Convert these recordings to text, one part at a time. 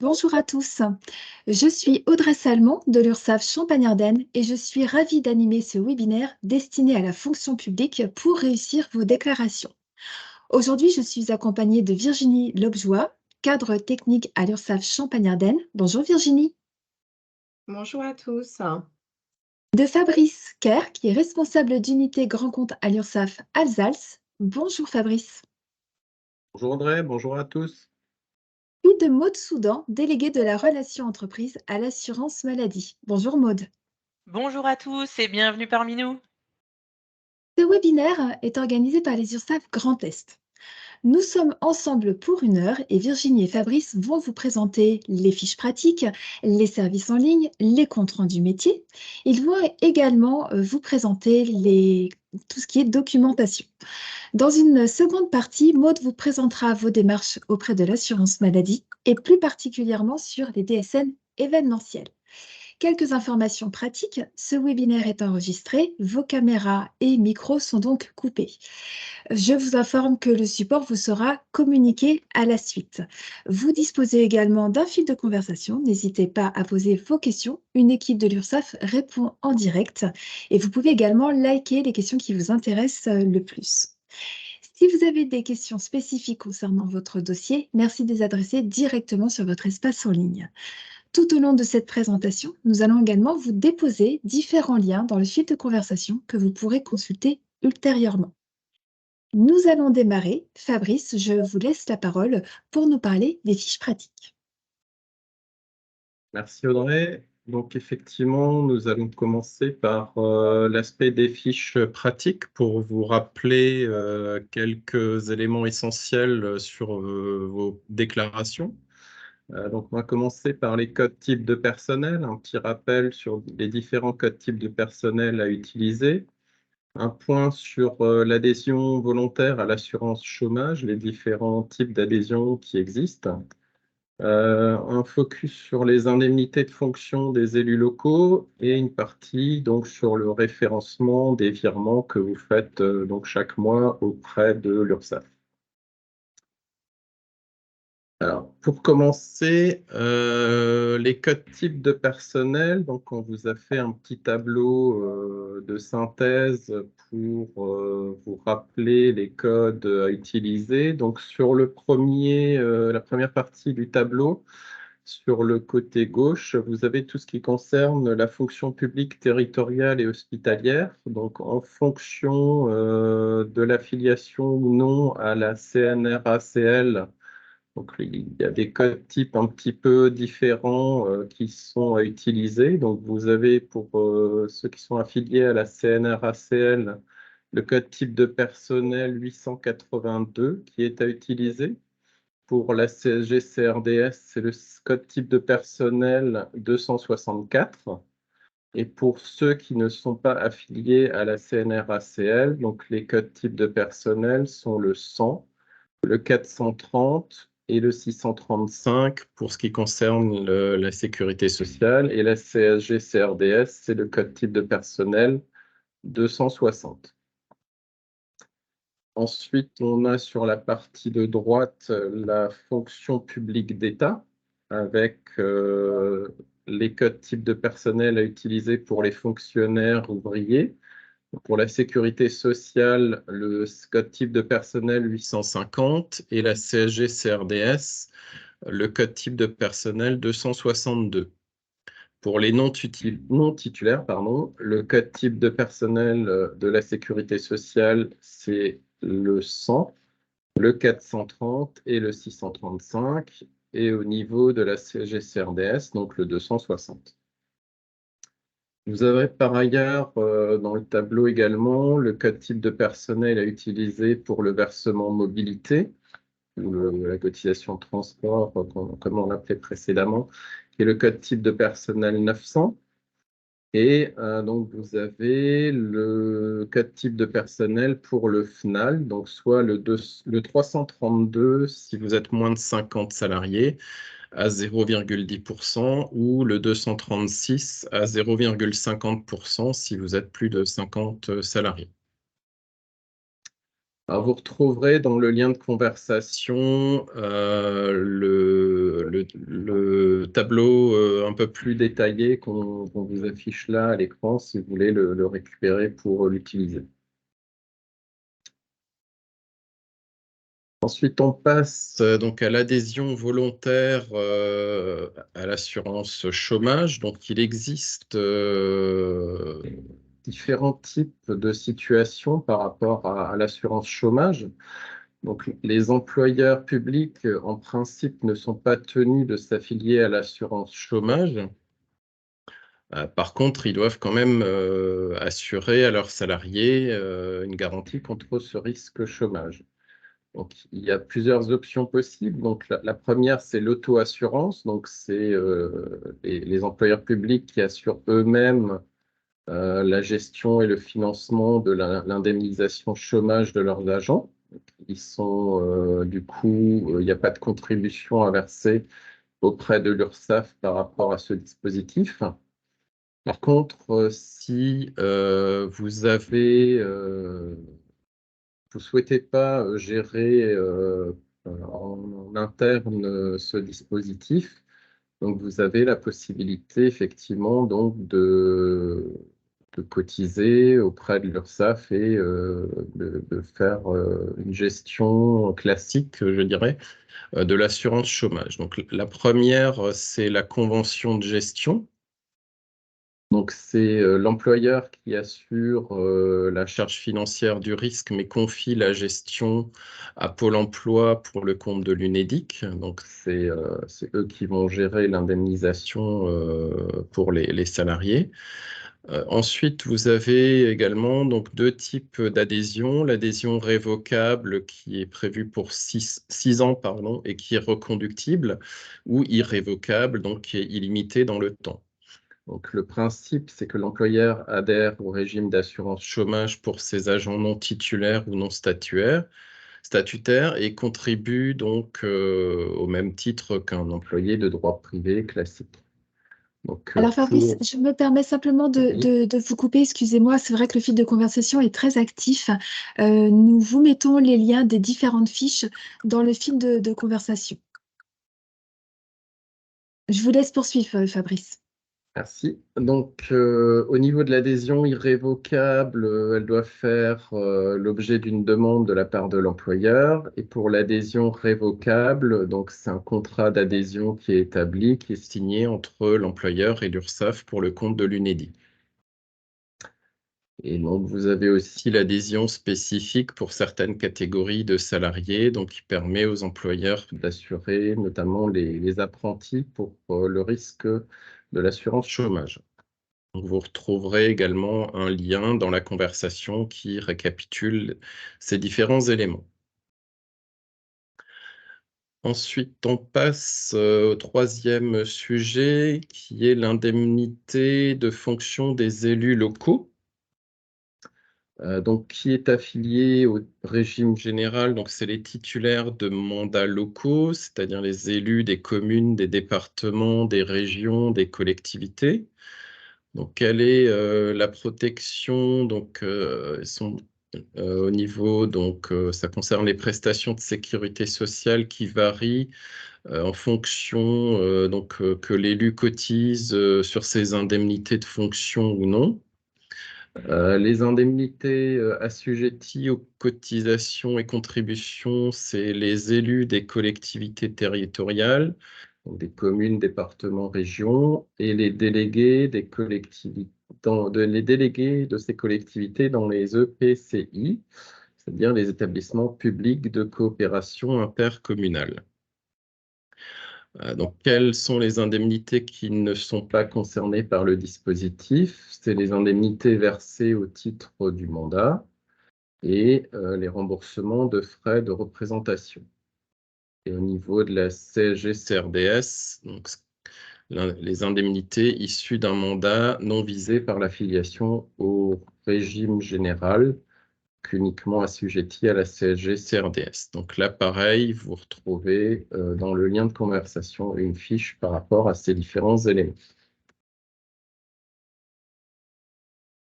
Bonjour à tous, je suis Audrey Salmon de l'URSSAF Champagne-Ardenne et je suis ravie d'animer ce webinaire destiné à la fonction publique pour réussir vos déclarations. Aujourd'hui, je suis accompagnée de Virginie Lobjoie, cadre technique à l'URSSAF Champagne-Ardenne. Bonjour Virginie. Bonjour à tous. De Fabrice Kerr, qui est responsable d'unité grand compte à l'URSSAF Alsace. Bonjour Fabrice. Bonjour Audrey, bonjour à tous. Puis de Maude Soudan, déléguée de la relation entreprise à l'assurance maladie. Bonjour Maude. Bonjour à tous et bienvenue parmi nous. Ce webinaire est organisé par les URSSAF Grand Est. Nous sommes ensemble pour 1 heure et Virginie et Fabrice vont vous présenter les fiches pratiques, les services en ligne, les comptes rendus métiers. Ils vont également vous présenter tout ce qui est documentation. Dans une seconde partie, Maude vous présentera vos démarches auprès de l'assurance maladie et plus particulièrement sur les DSN événementiels. Quelques informations pratiques, ce webinaire est enregistré, vos caméras et micros sont donc coupés. Je vous informe que le support vous sera communiqué à la suite. Vous disposez également d'un fil de conversation, n'hésitez pas à poser vos questions, une équipe de l'URSSAF répond en direct et vous pouvez également liker les questions qui vous intéressent le plus. Si vous avez des questions spécifiques concernant votre dossier, merci de les adresser directement sur votre espace en ligne. Tout au long de cette présentation, nous allons également vous déposer différents liens dans le fil de conversation que vous pourrez consulter ultérieurement. Nous allons démarrer. Fabrice, je vous laisse la parole pour nous parler des fiches pratiques. Merci Audrey. Donc effectivement, nous allons commencer par l'aspect des fiches pratiques pour vous rappeler quelques éléments essentiels sur vos déclarations. Donc on va commencer par les codes types de personnel, un petit rappel sur les différents codes types de personnel à utiliser. Un point sur l'adhésion volontaire à l'assurance chômage, les différents types d'adhésion qui existent. Un focus sur les indemnités de fonction des élus locaux et une partie donc sur le référencement des virements que vous faites donc chaque mois auprès de l'URSSAF. Alors, pour commencer, les codes types de personnel, donc on vous a fait un petit tableau de synthèse pour vous rappeler les codes à utiliser. Donc sur la première partie du tableau, sur le côté gauche, vous avez tout ce qui concerne la fonction publique territoriale et hospitalière. Donc en fonction de l'affiliation ou non à la CNRACL, donc, il y a des codes types un petit peu différents qui sont à utiliser. Donc, vous avez pour ceux qui sont affiliés à la CNRACL, le code type de personnel 882 qui est à utiliser. Pour la CSG-CRDS, c'est le code type de personnel 264. Et pour ceux qui ne sont pas affiliés à la CNRACL, donc les codes types de personnel sont le 100, le 430 et le 635 pour ce qui concerne la sécurité sociale. Et la CSG-CRDS, c'est le code type de personnel 260. Ensuite, on a sur la partie de droite la fonction publique d'État avec les codes types de personnel à utiliser pour les fonctionnaires ouvriers. Pour la sécurité sociale, le code type de personnel 850 et la CSG-CRDS, le code type de personnel 262. Pour les non titulaires, le code type de personnel de la sécurité sociale, c'est le 100, le 430 et le 635. Et au niveau de la CSG-CRDS, donc le 260. Vous avez par ailleurs dans le tableau également le code type de personnel à utiliser pour le versement mobilité ou la cotisation de transport, comme on l'appelait précédemment, qui est le code type de personnel 900. Et donc vous avez le code type de personnel pour le FNAL, donc soit le 332 si vous êtes moins de 50 salariés, à 0,10% ou le 236 à 0,50% si vous êtes plus de 50 salariés. Alors, vous retrouverez dans le lien de conversation le tableau un peu plus détaillé qu'on vous affiche là à l'écran si vous voulez le récupérer pour l'utiliser. Ensuite, on passe donc à l'adhésion volontaire à l'assurance chômage. Donc, il existe différents types de situations par rapport à l'assurance chômage. Donc, les employeurs publics, en principe, ne sont pas tenus de s'affilier à l'assurance chômage. Par contre, ils doivent quand même assurer à leurs salariés une garantie contre ce risque chômage. Donc, il y a plusieurs options possibles. Donc, la première, c'est l'auto-assurance. Donc, c'est les employeurs publics qui assurent eux-mêmes la gestion et le financement de l'indemnisation chômage de leurs agents. Ils sont, du coup, il n'y a pas de contribution à verser auprès de l'URSSAF par rapport à ce dispositif. Par contre, si vous souhaitez pas gérer en interne ce dispositif, donc vous avez la possibilité effectivement donc de cotiser auprès de l'URSSAF et de faire une gestion classique, je dirais, de l'assurance chômage. Donc la première, c'est la convention de gestion. Donc, c'est l'employeur qui assure la charge financière du risque, mais confie la gestion à Pôle emploi pour le compte de l'UNEDIC. Donc, c'est eux qui vont gérer l'indemnisation pour les salariés. Ensuite, vous avez également donc, deux types d'adhésion. L'adhésion révocable qui est prévue pour 6 ans pardon, et qui est reconductible, ou irrévocable, donc qui est illimitée dans le temps. Donc, le principe, c'est que l'employeur adhère au régime d'assurance chômage pour ses agents non titulaires ou non statutaires et contribue donc au même titre qu'un employé de droit privé classique. Donc, Alors Fabrice, je me permets simplement de vous couper, excusez-moi, c'est vrai que le fil de conversation est très actif. Nous vous mettons les liens des différentes fiches dans le fil de conversation. Je vous laisse poursuivre, Fabrice. Merci. Donc, au niveau de l'adhésion irrévocable, elle doit faire l'objet d'une demande de la part de l'employeur. Et pour l'adhésion révocable, donc c'est un contrat d'adhésion qui est établi, qui est signé entre l'employeur et l'URSSAF pour le compte de l'UNEDIC. Et donc, vous avez aussi l'adhésion spécifique pour certaines catégories de salariés, donc qui permet aux employeurs d'assurer notamment les apprentis pour le risque de l'assurance chômage. Donc, vous retrouverez également un lien dans la conversation qui récapitule ces différents éléments. Ensuite, on passe au troisième sujet qui est l'indemnité de fonction des élus locaux. Donc, qui est affilié au régime général, donc c'est les titulaires de mandats locaux, c'est-à-dire les élus des communes, des départements, des régions, des collectivités. Donc, quelle est la protection? Donc, au niveau, donc, ça concerne les prestations de sécurité sociale qui varient en fonction que l'élu cotise sur ses indemnités de fonction ou non. Les indemnités assujetties aux cotisations et contributions, c'est les élus des collectivités territoriales, donc des communes, départements, régions, et les délégués des collectivités, les délégués de ces collectivités dans les EPCI, c'est-à-dire les établissements publics de coopération intercommunale. Donc, quelles sont les indemnités qui ne sont pas concernées par le dispositif? C'est les indemnités versées au titre du mandat et les remboursements de frais de représentation. Et au niveau de la CSG-CRDS, donc, les indemnités issues d'un mandat non visé par l'affiliation au régime général, uniquement assujetti à la CSG-CRDS. Donc là, pareil, vous retrouvez dans le lien de conversation une fiche par rapport à ces différents éléments.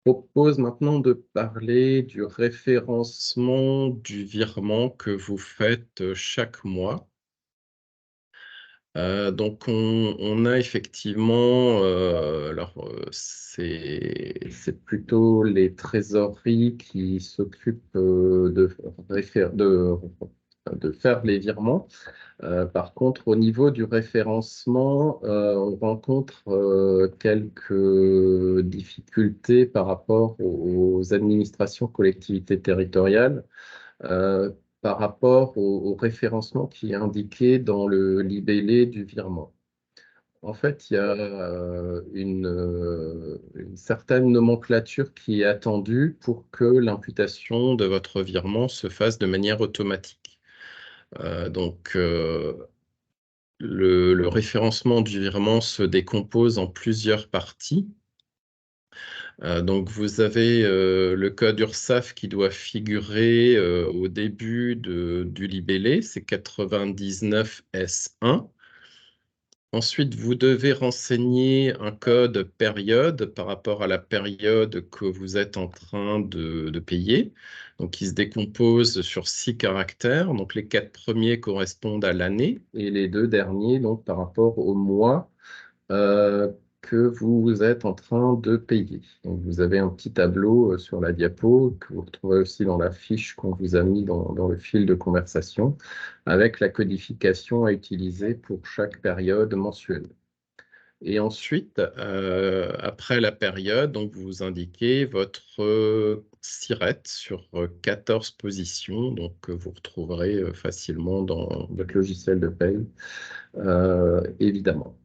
propose maintenant de parler du référencement du virement que vous faites chaque mois. Donc on a effectivement, c'est plutôt les trésoreries qui s'occupent de faire les virements. Par contre, au niveau du référencement, on rencontre quelques difficultés par rapport aux administrations collectivités territoriales, euh, par rapport au référencement qui est indiqué dans le libellé du virement. En fait, il y a une certaine nomenclature qui est attendue pour que l'imputation de votre virement se fasse de manière automatique. Le référencement du virement se décompose en plusieurs parties. Donc, vous avez le code URSSAF qui doit figurer au début du libellé, c'est 99 S1. Ensuite, vous devez renseigner un code période par rapport à la période que vous êtes en train de payer. Donc, il se décompose sur 6 caractères. Donc, les 4 premiers correspondent à l'année et les 2 derniers, donc, par rapport au mois euh, que vous êtes en train de payer. Donc, vous avez un petit tableau sur la diapo que vous retrouvez aussi dans la fiche qu'on vous a mis dans le fil de conversation avec la codification à utiliser pour chaque période mensuelle. Et ensuite, après la période, donc vous indiquez votre SIRET sur 14 positions, donc que vous retrouverez facilement dans votre logiciel de paye, évidemment.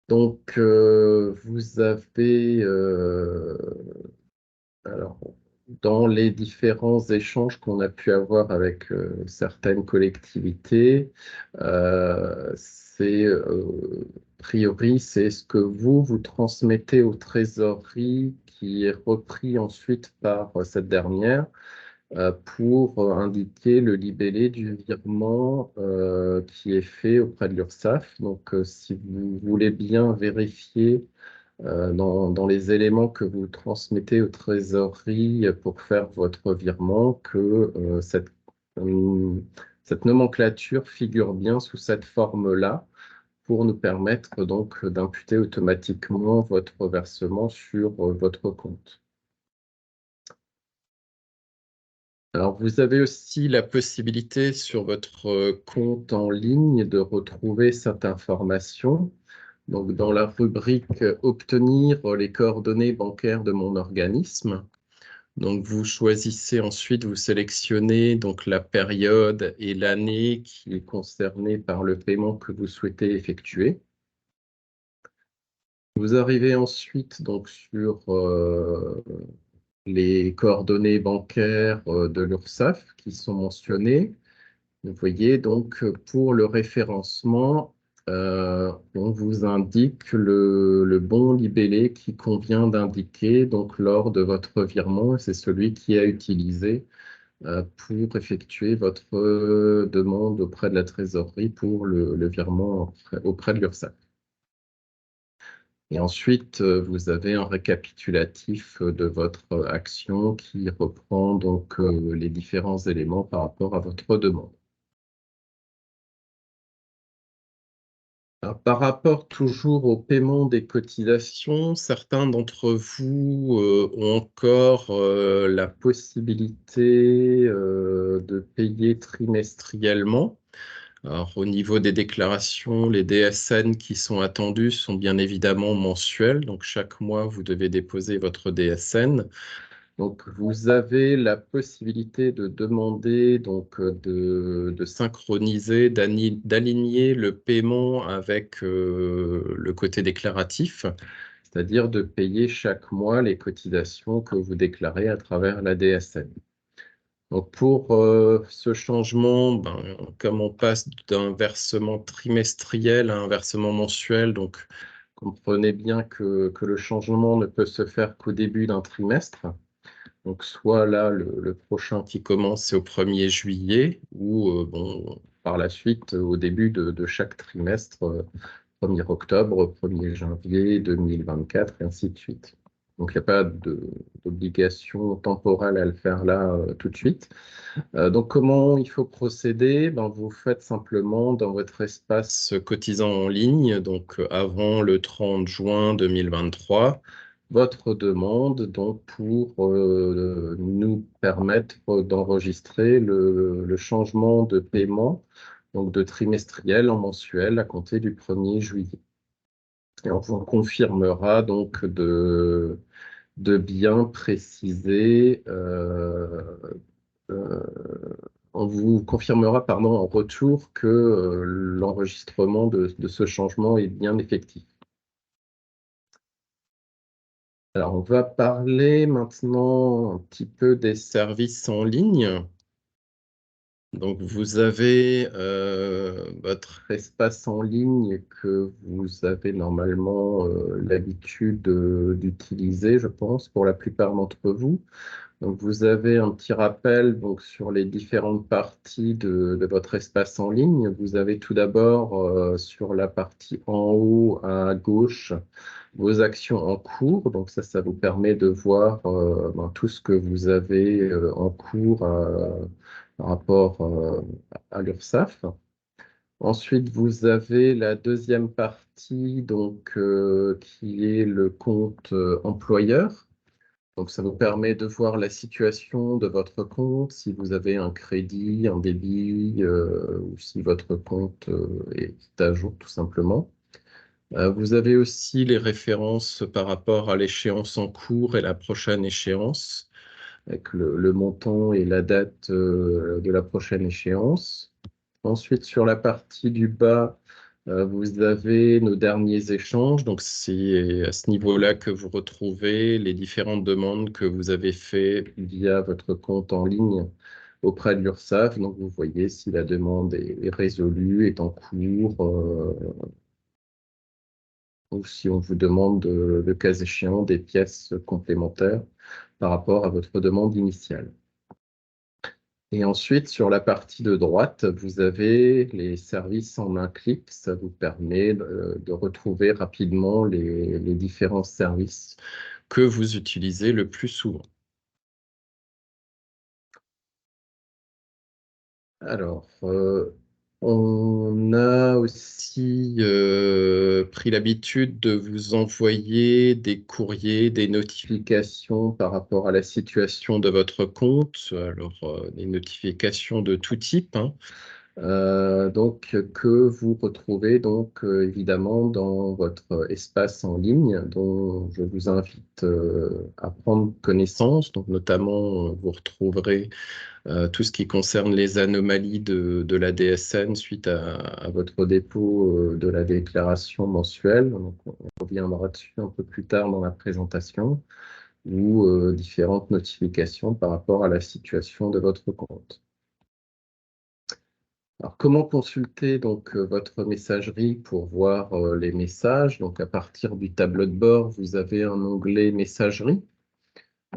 Donc, vous avez, alors, dans les différents échanges qu'on a pu avoir avec certaines collectivités, a priori, c'est ce que vous transmettez aux trésoreries qui est repris ensuite par cette dernière pour indiquer le libellé du virement qui est fait auprès de l'URSSAF. Donc, si vous voulez bien vérifier dans les éléments que vous transmettez aux trésoreries pour faire votre virement que cette nomenclature figure bien sous cette forme-là pour nous permettre donc d'imputer automatiquement votre versement sur votre compte. Alors, vous avez aussi la possibilité sur votre compte en ligne de retrouver cette information. Donc, dans la rubrique « Obtenir les coordonnées bancaires de mon organisme », donc vous choisissez ensuite, vous sélectionnez donc la période et l'année qui est concernée par le paiement que vous souhaitez effectuer. Vous arrivez ensuite donc sur les coordonnées bancaires de l'URSSAF qui sont mentionnées. Vous voyez donc pour le référencement, on vous indique le bon libellé qui convient d'indiquer donc lors de votre virement. C'est celui qui est utilisé pour effectuer votre demande auprès de la trésorerie pour le virement auprès de l'URSSAF. Et ensuite, vous avez un récapitulatif de votre action qui reprend donc les différents éléments par rapport à votre demande. Alors, par rapport toujours au paiement des cotisations, certains d'entre vous ont encore la possibilité de payer trimestriellement. Alors, au niveau des déclarations, les DSN qui sont attendus sont bien évidemment mensuels. Donc, chaque mois, vous devez déposer votre DSN. Donc, vous avez la possibilité de demander, donc, de synchroniser, d'aligner le paiement avec le côté déclaratif, c'est-à-dire de payer chaque mois les cotisations que vous déclarez à travers la DSN. Donc pour ce changement, comme on passe d'un versement trimestriel à un versement mensuel, donc comprenez bien que le changement ne peut se faire qu'au début d'un trimestre. Donc soit là, le prochain qui commence, c'est au 1er juillet, ou par la suite, au début de chaque trimestre, 1er octobre, 1er janvier 2024, et ainsi de suite. Donc, il n'y a pas d'obligation temporelle à le faire là tout de suite. Donc, comment il faut procéder? Ben, vous faites simplement dans votre espace cotisant en ligne, donc avant le 30 juin 2023, votre demande donc, pour nous permettre d'enregistrer le changement de paiement, donc de trimestriel en mensuel à compter du 1er juillet. Et on vous confirmera donc de bien préciser, euh, on vous confirmera pardon, en retour que l'enregistrement de ce changement est bien effectif. Alors, on va parler maintenant un petit peu des services en ligne. Donc, vous avez votre espace en ligne que vous avez normalement l'habitude d'utiliser, je pense, pour la plupart d'entre vous. Donc, vous avez un petit rappel donc, sur les différentes parties de votre espace en ligne. Vous avez tout d'abord sur la partie en haut à gauche vos actions en cours. Donc, ça vous permet de voir tout ce que vous avez en cours par rapport à l'URSSAF. Ensuite, vous avez la deuxième partie donc, qui est le compte employeur. Donc, ça vous permet de voir la situation de votre compte, si vous avez un crédit, un débit, ou si votre compte est à jour, tout simplement. Vous avez aussi les références par rapport à l'échéance en cours et la prochaine échéance, avec le montant et la date de la prochaine échéance. Ensuite, sur la partie du bas, vous avez nos derniers échanges. Donc, c'est à ce niveau-là que vous retrouvez les différentes demandes que vous avez faites via votre compte en ligne auprès de l'URSSAF. Donc, vous voyez si la demande est résolue, est en cours, ou si on vous demande, le cas échéant, des pièces complémentaires par rapport à votre demande initiale. Et ensuite, sur la partie de droite, vous avez les services en un clic. Ça vous permet de retrouver rapidement les différents services que vous utilisez le plus souvent. Alors, on a aussi pris l'habitude de vous envoyer des courriers, des notifications par rapport à la situation de votre compte. Alors, des notifications de tout type, hein. Donc, que vous retrouvez donc évidemment dans votre espace en ligne, dont je vous invite à prendre connaissance. Donc, notamment, vous retrouverez tout ce qui concerne les anomalies de la DSN suite à votre dépôt de la déclaration mensuelle. Donc, on reviendra dessus un peu plus tard dans la présentation, ou différentes notifications par rapport à la situation de votre compte. Alors, comment consulter donc votre messagerie pour voir les messages? Donc, à partir du tableau de bord, vous avez un onglet messagerie.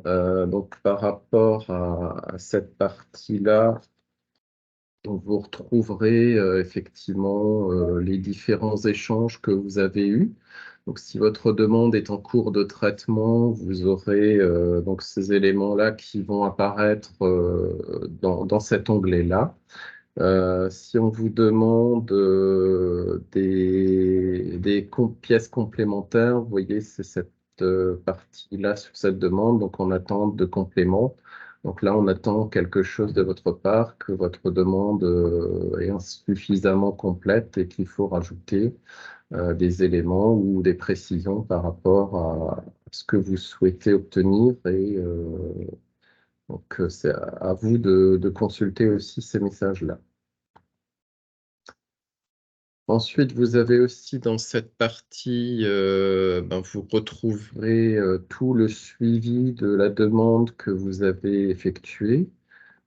Donc, par rapport à cette partie-là, vous retrouverez effectivement les différents échanges que vous avez eus. Donc, si votre demande est en cours de traitement, vous aurez donc ces éléments-là qui vont apparaître dans cet onglet-là. Si on vous demande des pièces complémentaires, vous voyez, c'est cette partie-là sur cette demande, donc en attente de complément. Donc là, on attend quelque chose de votre part, que votre demande est insuffisamment complète et qu'il faut rajouter des éléments ou des précisions par rapport à ce que vous souhaitez obtenir. Et donc, c'est à vous de consulter aussi ces messages-là. Ensuite, vous avez aussi dans cette partie, vous retrouverez tout le suivi de la demande que vous avez effectuée.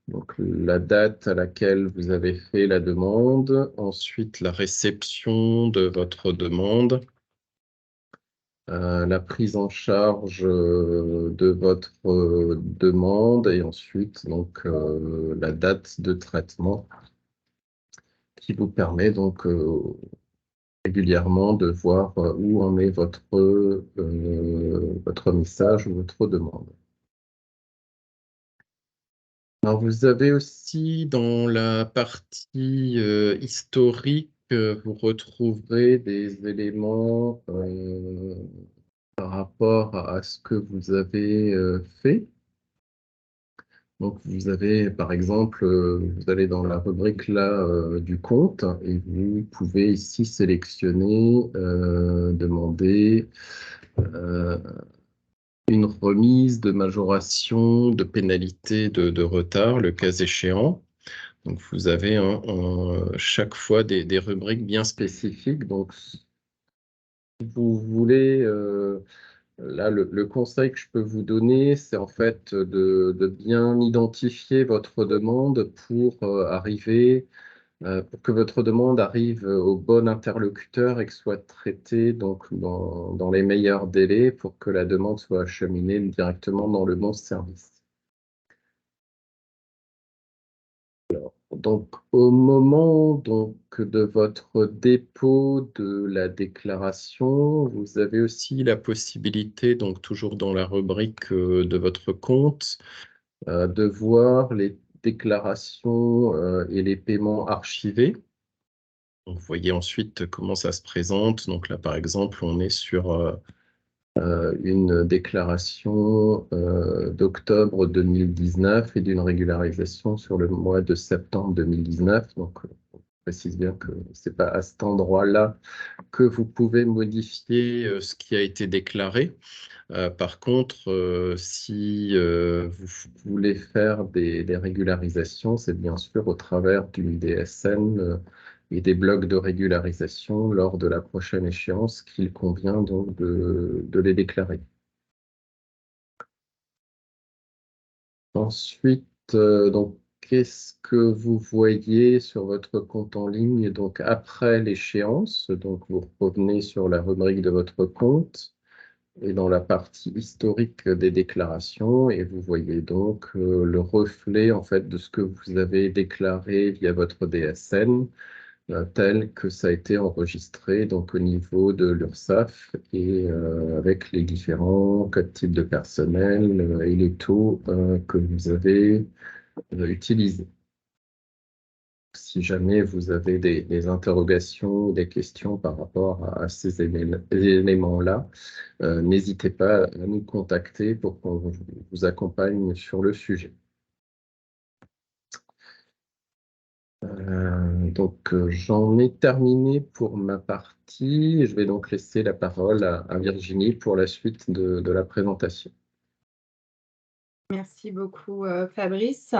Donc, la date à laquelle vous avez fait la demande, ensuite la réception de votre demande, la prise en charge de votre demande, et ensuite donc la date de traitement qui vous permet donc régulièrement de voir où en est votre message ou votre demande. Alors, vous avez aussi dans la partie historique, vous retrouverez des éléments par rapport à ce que vous avez fait. Donc, vous avez, par exemple, vous allez dans la rubrique là du compte et vous pouvez ici sélectionner, demander une remise de majoration, de pénalité de retard, le cas échéant. Donc, vous avez chaque fois des rubriques bien spécifiques. Donc, si vous voulez, là, le conseil que je peux vous donner, c'est en fait de bien identifier votre demande pour pour que votre demande arrive au bon interlocuteur et que soit traitée donc dans les meilleurs délais pour que la demande soit acheminée directement dans le bon service. Donc, au moment de votre dépôt de la déclaration, vous avez aussi la possibilité, donc toujours dans la rubrique de votre compte, de voir les déclarations et les paiements archivés. Donc, vous voyez ensuite comment ça se présente. Donc là, par exemple, on est sur une déclaration d'octobre 2019 et d'une régularisation sur le mois de septembre 2019. Donc, on précise bien que ce n'est pas à cet endroit-là que vous pouvez modifier ce qui a été déclaré. Par contre, si vous voulez faire des régularisations, c'est bien sûr au travers d'une DSN et des blocs de régularisation lors de la prochaine échéance qu'il convient donc de les déclarer. Ensuite, donc, qu'est-ce que vous voyez sur votre compte en ligne donc après l'échéance? Donc, vous revenez sur la rubrique de votre compte et dans la partie historique des déclarations, et vous voyez donc le reflet en fait de ce que vous avez déclaré via votre DSN, tel que ça a été enregistré donc au niveau de l'URSSAF et avec les différents codes types de personnel et les taux que vous avez utilisés. Si jamais vous avez des interrogations, des questions par rapport à ces éléments-là, n'hésitez pas à nous contacter pour qu'on vous accompagne sur le sujet. J'en ai terminé pour ma partie. Je vais donc laisser la parole à Virginie pour la suite de la présentation. Merci beaucoup, Fabrice.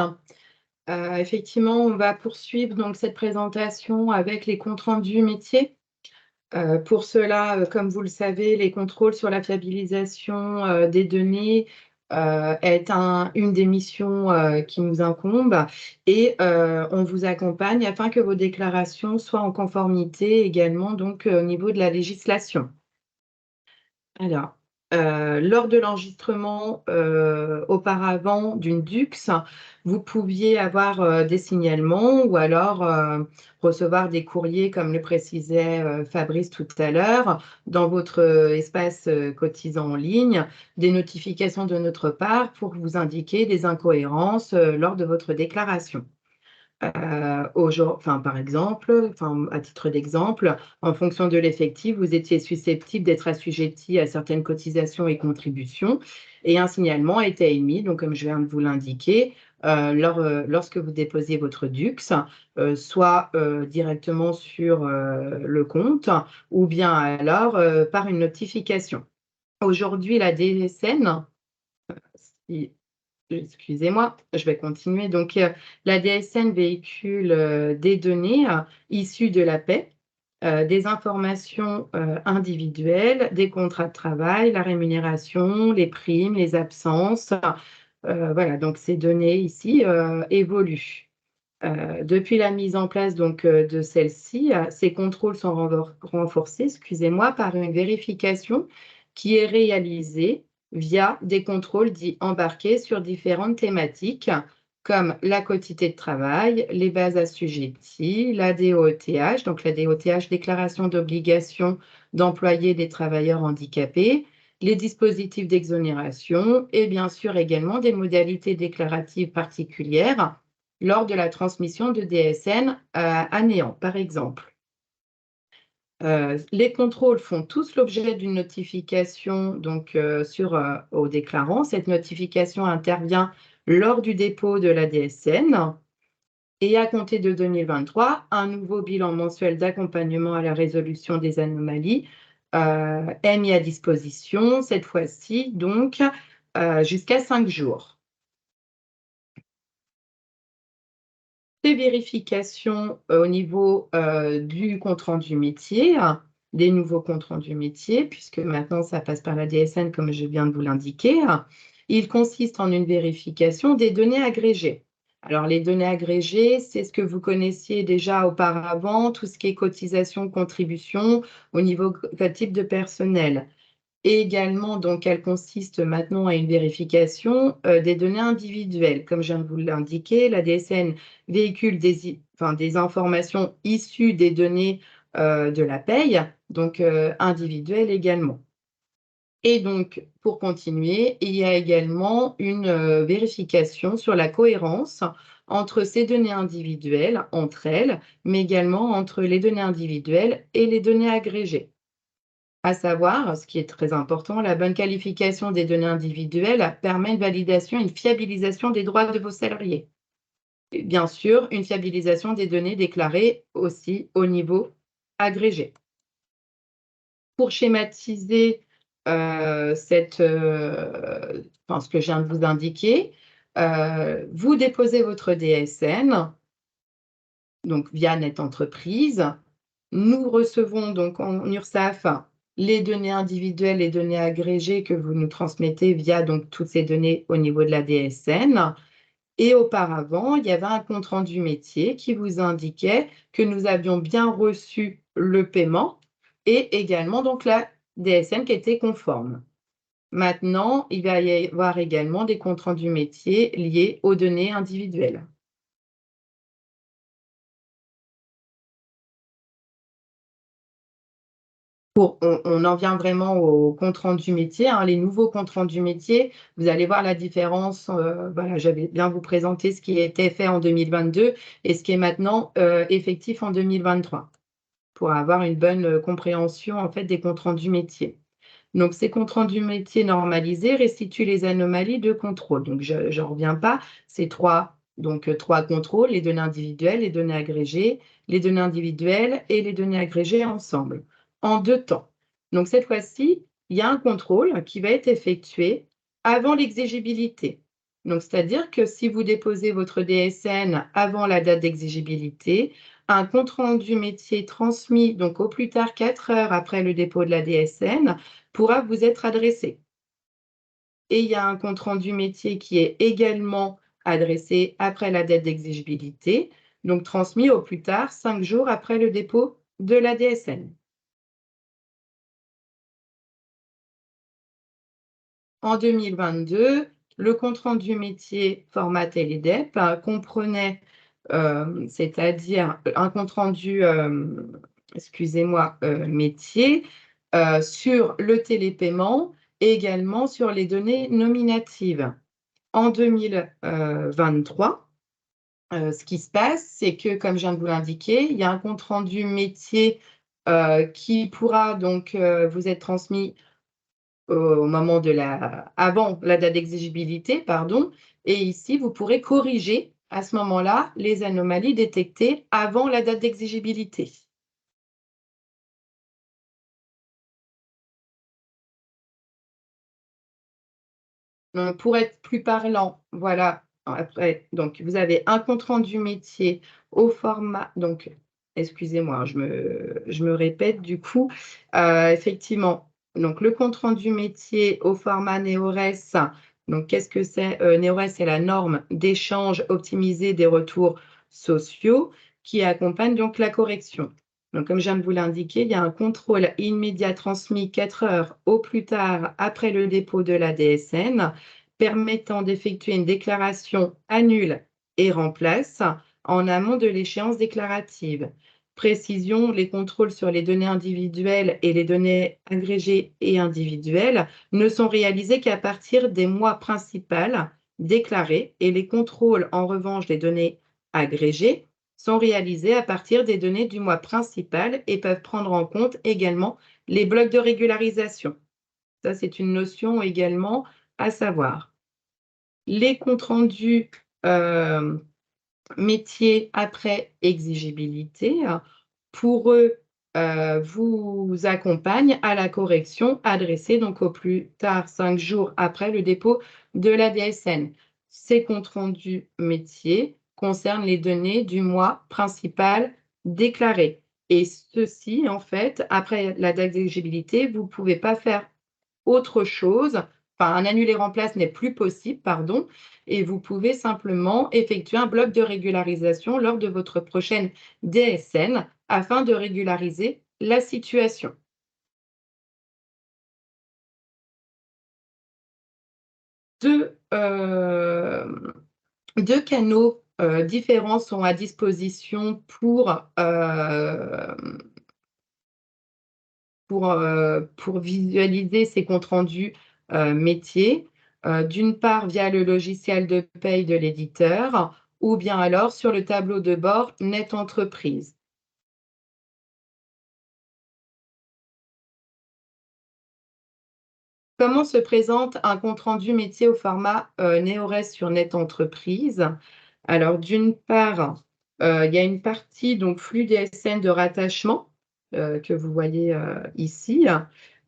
Effectivement, on va poursuivre donc cette présentation avec les comptes rendus métiers. Pour cela, comme vous le savez, les contrôles sur la fiabilisation des données est une des missions qui nous incombe et on vous accompagne afin que vos déclarations soient en conformité également donc au niveau de la législation. Alors, lors de l'enregistrement auparavant d'une DUX, vous pouviez avoir des signalements ou alors recevoir des courriers, comme le précisait Fabrice tout à l'heure, dans votre espace cotisant en ligne, des notifications de notre part pour vous indiquer des incohérences lors de votre déclaration. Par exemple, à titre d'exemple, en fonction de l'effectif, vous étiez susceptible d'être assujetti à certaines cotisations et contributions et un signalement a été émis, donc comme je viens de vous l'indiquer, lorsque vous déposiez votre DUX, soit directement sur le compte ou bien alors par une notification. Aujourd'hui, la DSN, excusez-moi, je vais continuer. Donc, la DSN véhicule des données issues de la paie, des informations individuelles, des contrats de travail, la rémunération, les primes, les absences. Voilà, donc ces données ici évoluent. Depuis la mise en place donc, de celle-ci, ces contrôles sont renforcés, excusez-moi, par une vérification qui est réalisée via des contrôles dits embarqués sur différentes thématiques, comme la quotité de travail, les bases assujetties, la DOETH, donc la DOETH, déclaration d'obligation d'employer des travailleurs handicapés, les dispositifs d'exonération et bien sûr également des modalités déclaratives particulières lors de la transmission de DSN à néant, par exemple. Les contrôles font tous l'objet d'une notification donc, au déclarant. Cette notification intervient lors du dépôt de la DSN. Et à compter de 2023, un nouveau bilan mensuel d'accompagnement à la résolution des anomalies est mis à disposition, cette fois-ci donc jusqu'à 5 jours. Des vérifications au niveau du compte-rendu métier, des nouveaux comptes-rendus métiers, puisque maintenant ça passe par la DSN comme je viens de vous l'indiquer. Il consiste en une vérification des données agrégées. Alors les données agrégées, c'est ce que vous connaissiez déjà auparavant, tout ce qui est cotisation, contribution au niveau type de personnel. Et également, donc, elle consiste maintenant à une vérification des données individuelles. Comme je viens de vous l'indiquer, la DSN véhicule des informations issues des données de la paye, donc individuelles également. Et donc, pour continuer, il y a également une vérification sur la cohérence entre ces données individuelles, entre elles, mais également entre les données individuelles et les données agrégées. À savoir, ce qui est très important, la bonne qualification des données individuelles permet une validation et une fiabilisation des droits de vos salariés. Et bien sûr, une fiabilisation des données déclarées aussi au niveau agrégé. Pour schématiser ce que je viens de vous indiquer, vous déposez votre DSN, donc via NetEntreprise. Nous recevons donc en URSSAF les données individuelles et données agrégées que vous nous transmettez via donc toutes ces données au niveau de la DSN. Et auparavant, il y avait un compte-rendu métier qui vous indiquait que nous avions bien reçu le paiement et également donc la DSN qui était conforme. Maintenant, il va y avoir également des comptes-rendus métiers liés aux données individuelles. On en vient vraiment au compte rendu métier, hein, les nouveaux comptes rendus métiers. Vous allez voir la différence. Voilà, j'avais bien vous présenter ce qui était fait en 2022 et ce qui est maintenant effectif en 2023 pour avoir une bonne compréhension en fait des comptes rendus métiers. Donc, ces comptes rendus métiers normalisés restituent les anomalies de contrôle. Donc, je n'en reviens pas. C'est trois contrôles, les données individuelles, les données agrégées, les données individuelles et les données agrégées ensemble, en 2 temps. Donc, cette fois-ci, il y a un contrôle qui va être effectué avant l'exigibilité. Donc, c'est-à-dire que si vous déposez votre DSN avant la date d'exigibilité, un compte-rendu métier transmis donc au plus tard 4 heures après le dépôt de la DSN pourra vous être adressé. Et il y a un compte-rendu métier qui est également adressé après la date d'exigibilité, donc transmis au plus tard 5 jours après le dépôt de la DSN. En 2022, le compte-rendu métier format LEDEP comprenait, c'est-à-dire un compte-rendu, métier sur le télépaiement et également sur les données nominatives. En 2023, ce qui se passe, c'est que, comme je viens de vous l'indiquer, il y a un compte-rendu métier qui pourra donc vous être transmis au moment avant la date d'exigibilité, pardon, et ici, vous pourrez corriger à ce moment-là les anomalies détectées avant la date d'exigibilité. Pour être plus parlant, voilà, après, donc vous avez un compte-rendu métier au format, donc excusez-moi, je me répète du coup, effectivement, donc le compte-rendu métier au format NeoRes, donc qu'est-ce que c'est? NeoRes, c'est la norme d'échange optimisé des retours sociaux qui accompagne donc la correction. Donc, comme je viens de vous l'indiquer, il y a un contrôle immédiat transmis 4 heures au plus tard après le dépôt de la DSN, permettant d'effectuer une déclaration annule et remplace en amont de l'échéance déclarative. Précision, les contrôles sur les données individuelles et les données agrégées et individuelles ne sont réalisés qu'à partir des mois principaux déclarés et les contrôles, en revanche, des données agrégées sont réalisés à partir des données du mois principal et peuvent prendre en compte également les blocs de régularisation. Ça, c'est une notion également à savoir. Les comptes rendus métiers après exigibilité, pour eux, vous accompagnent à la correction adressée donc au plus tard 5 jours après le dépôt de la DSN. Ces comptes rendus métiers concernent les données du mois principal déclaré et ceci, en fait, après la date d'éligibilité, vous ne pouvez pas faire autre chose, enfin un annulé-remplace n'est plus possible, pardon, et vous pouvez simplement effectuer un bloc de régularisation lors de votre prochaine DSN afin de régulariser la situation. Deux canaux différents sont à disposition pour visualiser ces comptes rendus métiers. D'une part, via le logiciel de paye de l'éditeur ou bien alors sur le tableau de bord Net Entreprise. Comment se présente un compte rendu métier au format NeoRes sur Net Entreprise? Alors, d'une part, il y a une partie donc flux DSN de rattachement que vous voyez ici,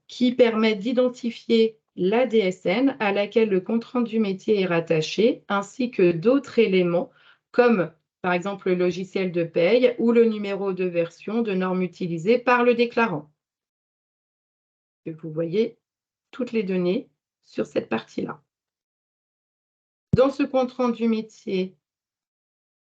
qui permet d'identifier la DSN à laquelle le compte rendu métier est rattaché, ainsi que d'autres éléments comme par exemple le logiciel de paye ou le numéro de version de norme utilisé par le déclarant. Vous voyez toutes les données sur cette partie-là. Dans ce compte rendu métier,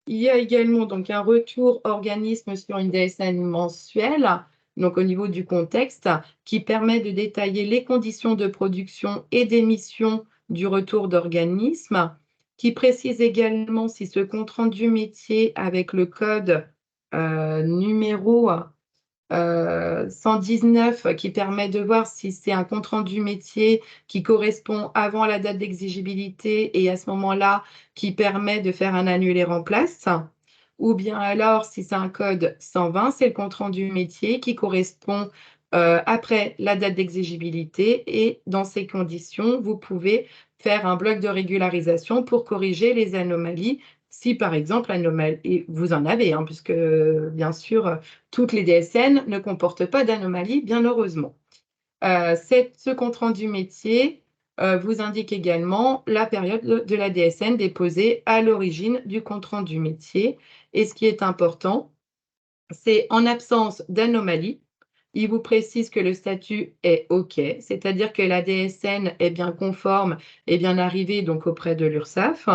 il y a également donc un retour organisme sur une DSN mensuelle, donc au niveau du contexte, qui permet de détailler les conditions de production et d'émission du retour d'organisme, qui précise également si ce compte rendu métier avec le code numéro 119 qui permet de voir si c'est un compte rendu métier qui correspond avant la date d'exigibilité et à ce moment-là, qui permet de faire un annulé-remplace. Ou bien alors, si c'est un code 120, c'est le compte rendu métier qui correspond après la date d'exigibilité et dans ces conditions, vous pouvez faire un bloc de régularisation pour corriger les anomalies si par exemple, et vous en avez, hein, puisque bien sûr, toutes les DSN ne comportent pas d'anomalies, bien heureusement. Ce compte rendu métier vous indique également la période de la DSN déposée à l'origine du compte rendu métier. Et ce qui est important, c'est en absence d'anomalie, il vous précise que le statut est OK, c'est-à-dire que la DSN est bien conforme et bien arrivée donc auprès de l'URSSAF.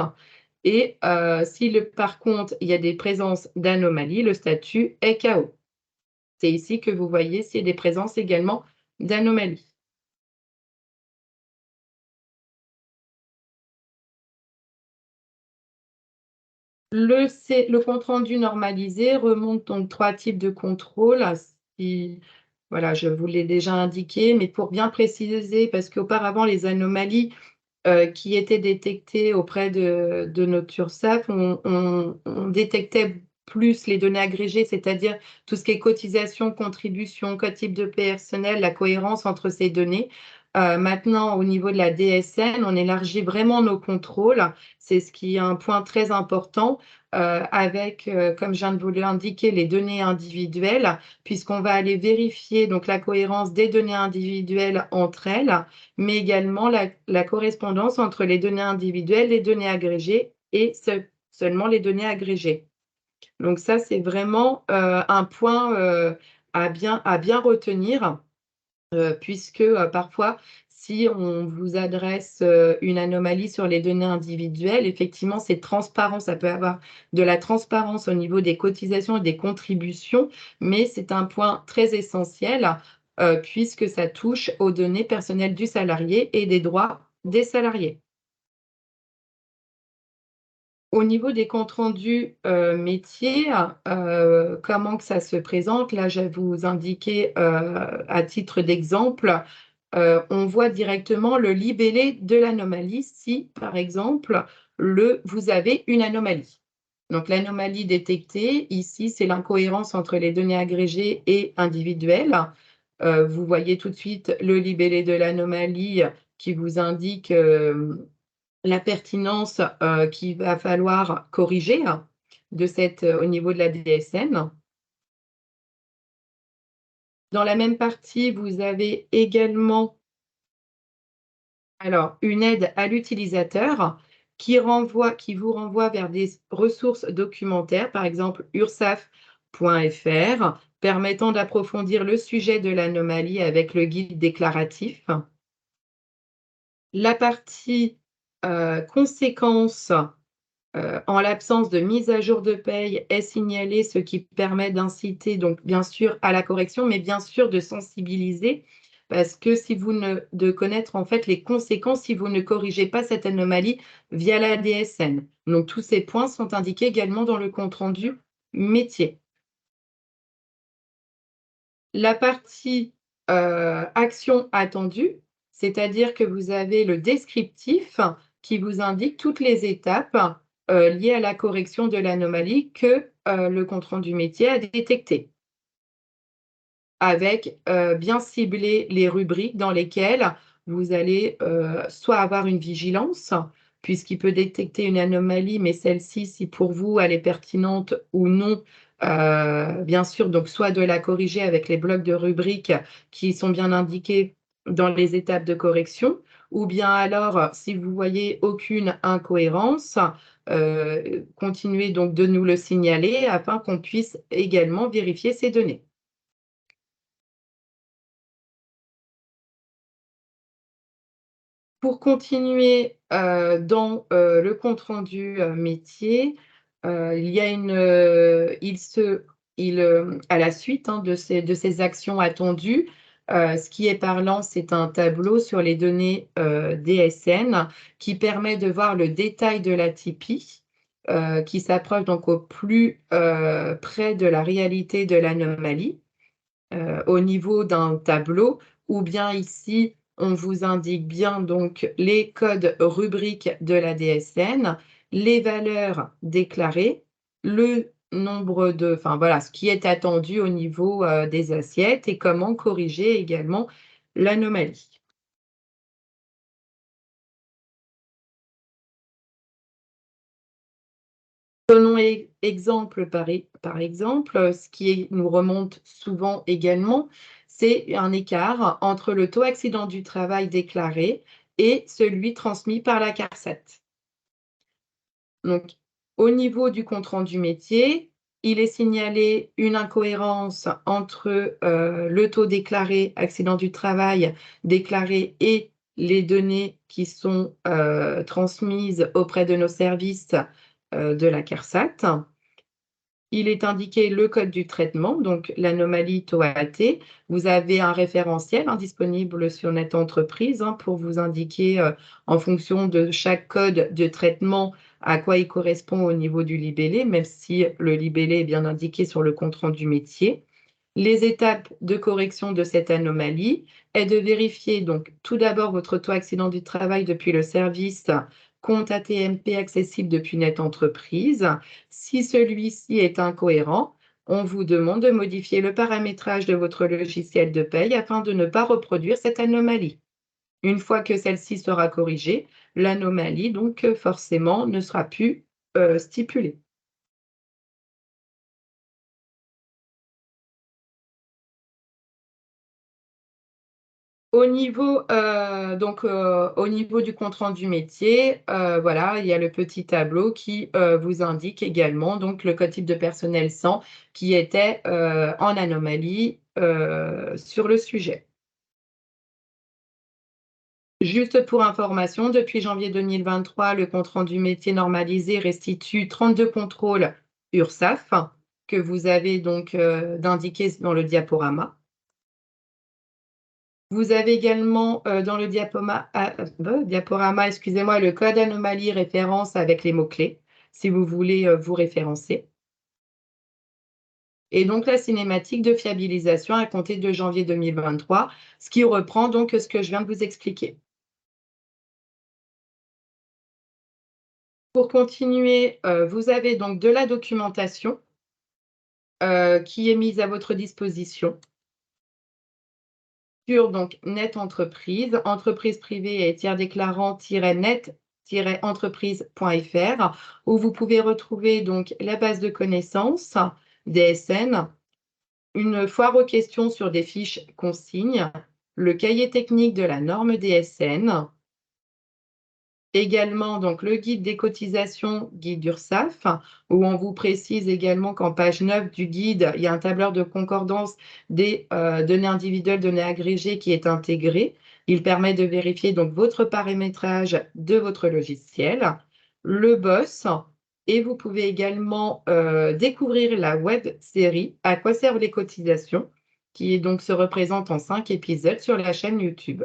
Et si par contre, il y a des présences d'anomalies, le statut est KO. C'est ici que vous voyez s'il y a des présences également d'anomalies. Le compte rendu normalisé remonte donc 3 types de contrôles. Voilà, je vous l'ai déjà indiqué, mais pour bien préciser, parce qu'auparavant, les anomalies qui étaient détectées auprès de notre URSSAF, on détectait plus les données agrégées, c'est-à-dire tout ce qui est cotisation, contribution, code type de personnel, la cohérence entre ces données. Maintenant, au niveau de la DSN, on élargit vraiment nos contrôles. C'est ce qui est un point très important avec, comme je viens de vous l'indiquer, les données individuelles, puisqu'on va aller vérifier donc la cohérence des données individuelles entre elles, mais également la correspondance entre les données individuelles, les données agrégées et seulement les données agrégées. Donc ça, c'est vraiment un point à bien retenir, puisque parfois, si on vous adresse une anomalie sur les données individuelles, effectivement, c'est transparent. Ça peut avoir de la transparence au niveau des cotisations et des contributions, mais c'est un point très essentiel puisque ça touche aux données personnelles du salarié et des droits des salariés. au niveau des comptes rendus métiers, comment que ça se présente? Là, je vais vous indiquer à titre d'exemple, on voit directement le libellé de l'anomalie si, par exemple, vous avez une anomalie. Donc, l'anomalie détectée, ici, c'est l'incohérence entre les données agrégées et individuelles. Vous voyez tout de suite le libellé de l'anomalie qui vous indique la pertinence qu'il va falloir corriger au niveau de la DSN. Dans la même partie, vous avez également une aide à l'utilisateur qui vous renvoie vers des ressources documentaires, par exemple ursaf.fr, permettant d'approfondir le sujet de l'anomalie avec le guide déclaratif. La partie conséquences en l'absence de mise à jour de paye est signalée, ce qui permet d'inciter donc bien sûr à la correction, mais bien sûr de sensibiliser, parce que de connaître en fait les conséquences si vous ne corrigez pas cette anomalie via la DSN. Donc tous ces points sont indiqués également dans le compte-rendu métier. La partie action attendue, c'est-à-dire que vous avez le descriptif qui vous indique toutes les étapes liées à la correction de l'anomalie que le compte-rendu métier a détectées, avec bien cibler les rubriques dans lesquelles vous allez soit avoir une vigilance, puisqu'il peut détecter une anomalie, mais celle-ci, si pour vous, elle est pertinente ou non, bien sûr, donc soit de la corriger avec les blocs de rubriques qui sont bien indiqués dans les étapes de correction, ou bien alors, si vous voyez aucune incohérence, continuez donc de nous le signaler afin qu'on puisse également vérifier ces données. Pour continuer dans le compte-rendu métier, il y a à la suite de ces actions attendues, ce qui est parlant, c'est un tableau sur les données DSN qui permet de voir le détail de la typie, qui s'approche donc au plus près de la réalité de l'anomalie au niveau d'un tableau, ou bien ici, on vous indique bien donc les codes rubriques de la DSN, les valeurs déclarées, le nombre ce qui est attendu au niveau des assiettes et comment corriger également l'anomalie. Prenons exemple par exemple, ce qui nous remonte souvent également, c'est un écart entre le taux accident du travail déclaré et celui transmis par la CARSAT. Donc, au niveau du compte-rendu métier, il est signalé une incohérence entre le taux déclaré, accident du travail déclaré et les données qui sont transmises auprès de nos services de la CARSAT. Il est indiqué le code du traitement, donc l'anomalie TOAT. Vous avez un référentiel disponible sur Net Entreprise pour vous indiquer en fonction de chaque code de traitement à quoi il correspond au niveau du libellé, même si le libellé est bien indiqué sur le compte-rendu métier. Les étapes de correction de cette anomalie est de vérifier donc tout d'abord votre taux accident du travail depuis le service compte ATMP accessible depuis Net Entreprise. Si celui-ci est incohérent, on vous demande de modifier le paramétrage de votre logiciel de paye afin de ne pas reproduire cette anomalie. Une fois que celle-ci sera corrigée, l'anomalie, donc forcément, ne sera plus stipulée. Au niveau du compte-rendu métier, voilà, il y a le petit tableau qui vous indique également donc le code type de personnel 100 qui était en anomalie sur le sujet. Juste pour information, depuis janvier 2023, le compte-rendu métier normalisé restitue 32 contrôles URSSAF que vous avez donc d'indiquer dans le diaporama. Vous avez également dans le diaporama, le code anomalie référence avec les mots-clés. si vous voulez vous référencer. Et donc la cinématique de fiabilisation à compter de janvier 2023, ce qui reprend donc ce que je viens de vous expliquer. Pour continuer, vous avez donc de la documentation qui est mise à votre disposition sur donc Net Entreprise, entreprise privée et tiers déclarant-net-entreprise.fr, où vous pouvez retrouver donc la base de connaissances DSN, une foire aux questions sur des fiches consignes, le cahier technique de la norme DSN, également donc le guide des cotisations, guide d'URSSAF, où on vous précise également qu'en page 9 du guide, il y a un tableur de concordance des données individuelles, données agrégées qui est intégré. Il permet de vérifier donc votre paramétrage de votre logiciel, le BOSS, et vous pouvez également découvrir la web série À quoi servent les cotisations, qui donc se représente en 5 épisodes sur la chaîne YouTube.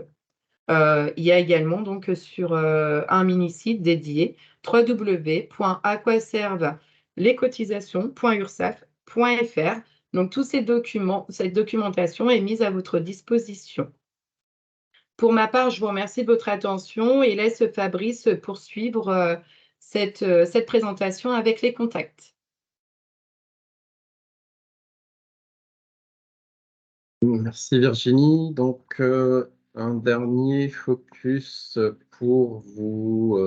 Il y a également donc sur un mini-site dédié www.aquaserveslescotisations.ursaf.fr. Donc tous ces documents, cette documentation est mise à votre disposition. Pour ma part, je vous remercie de votre attention et laisse Fabrice poursuivre cette présentation avec les contacts. Merci Virginie. Donc, un dernier focus pour vous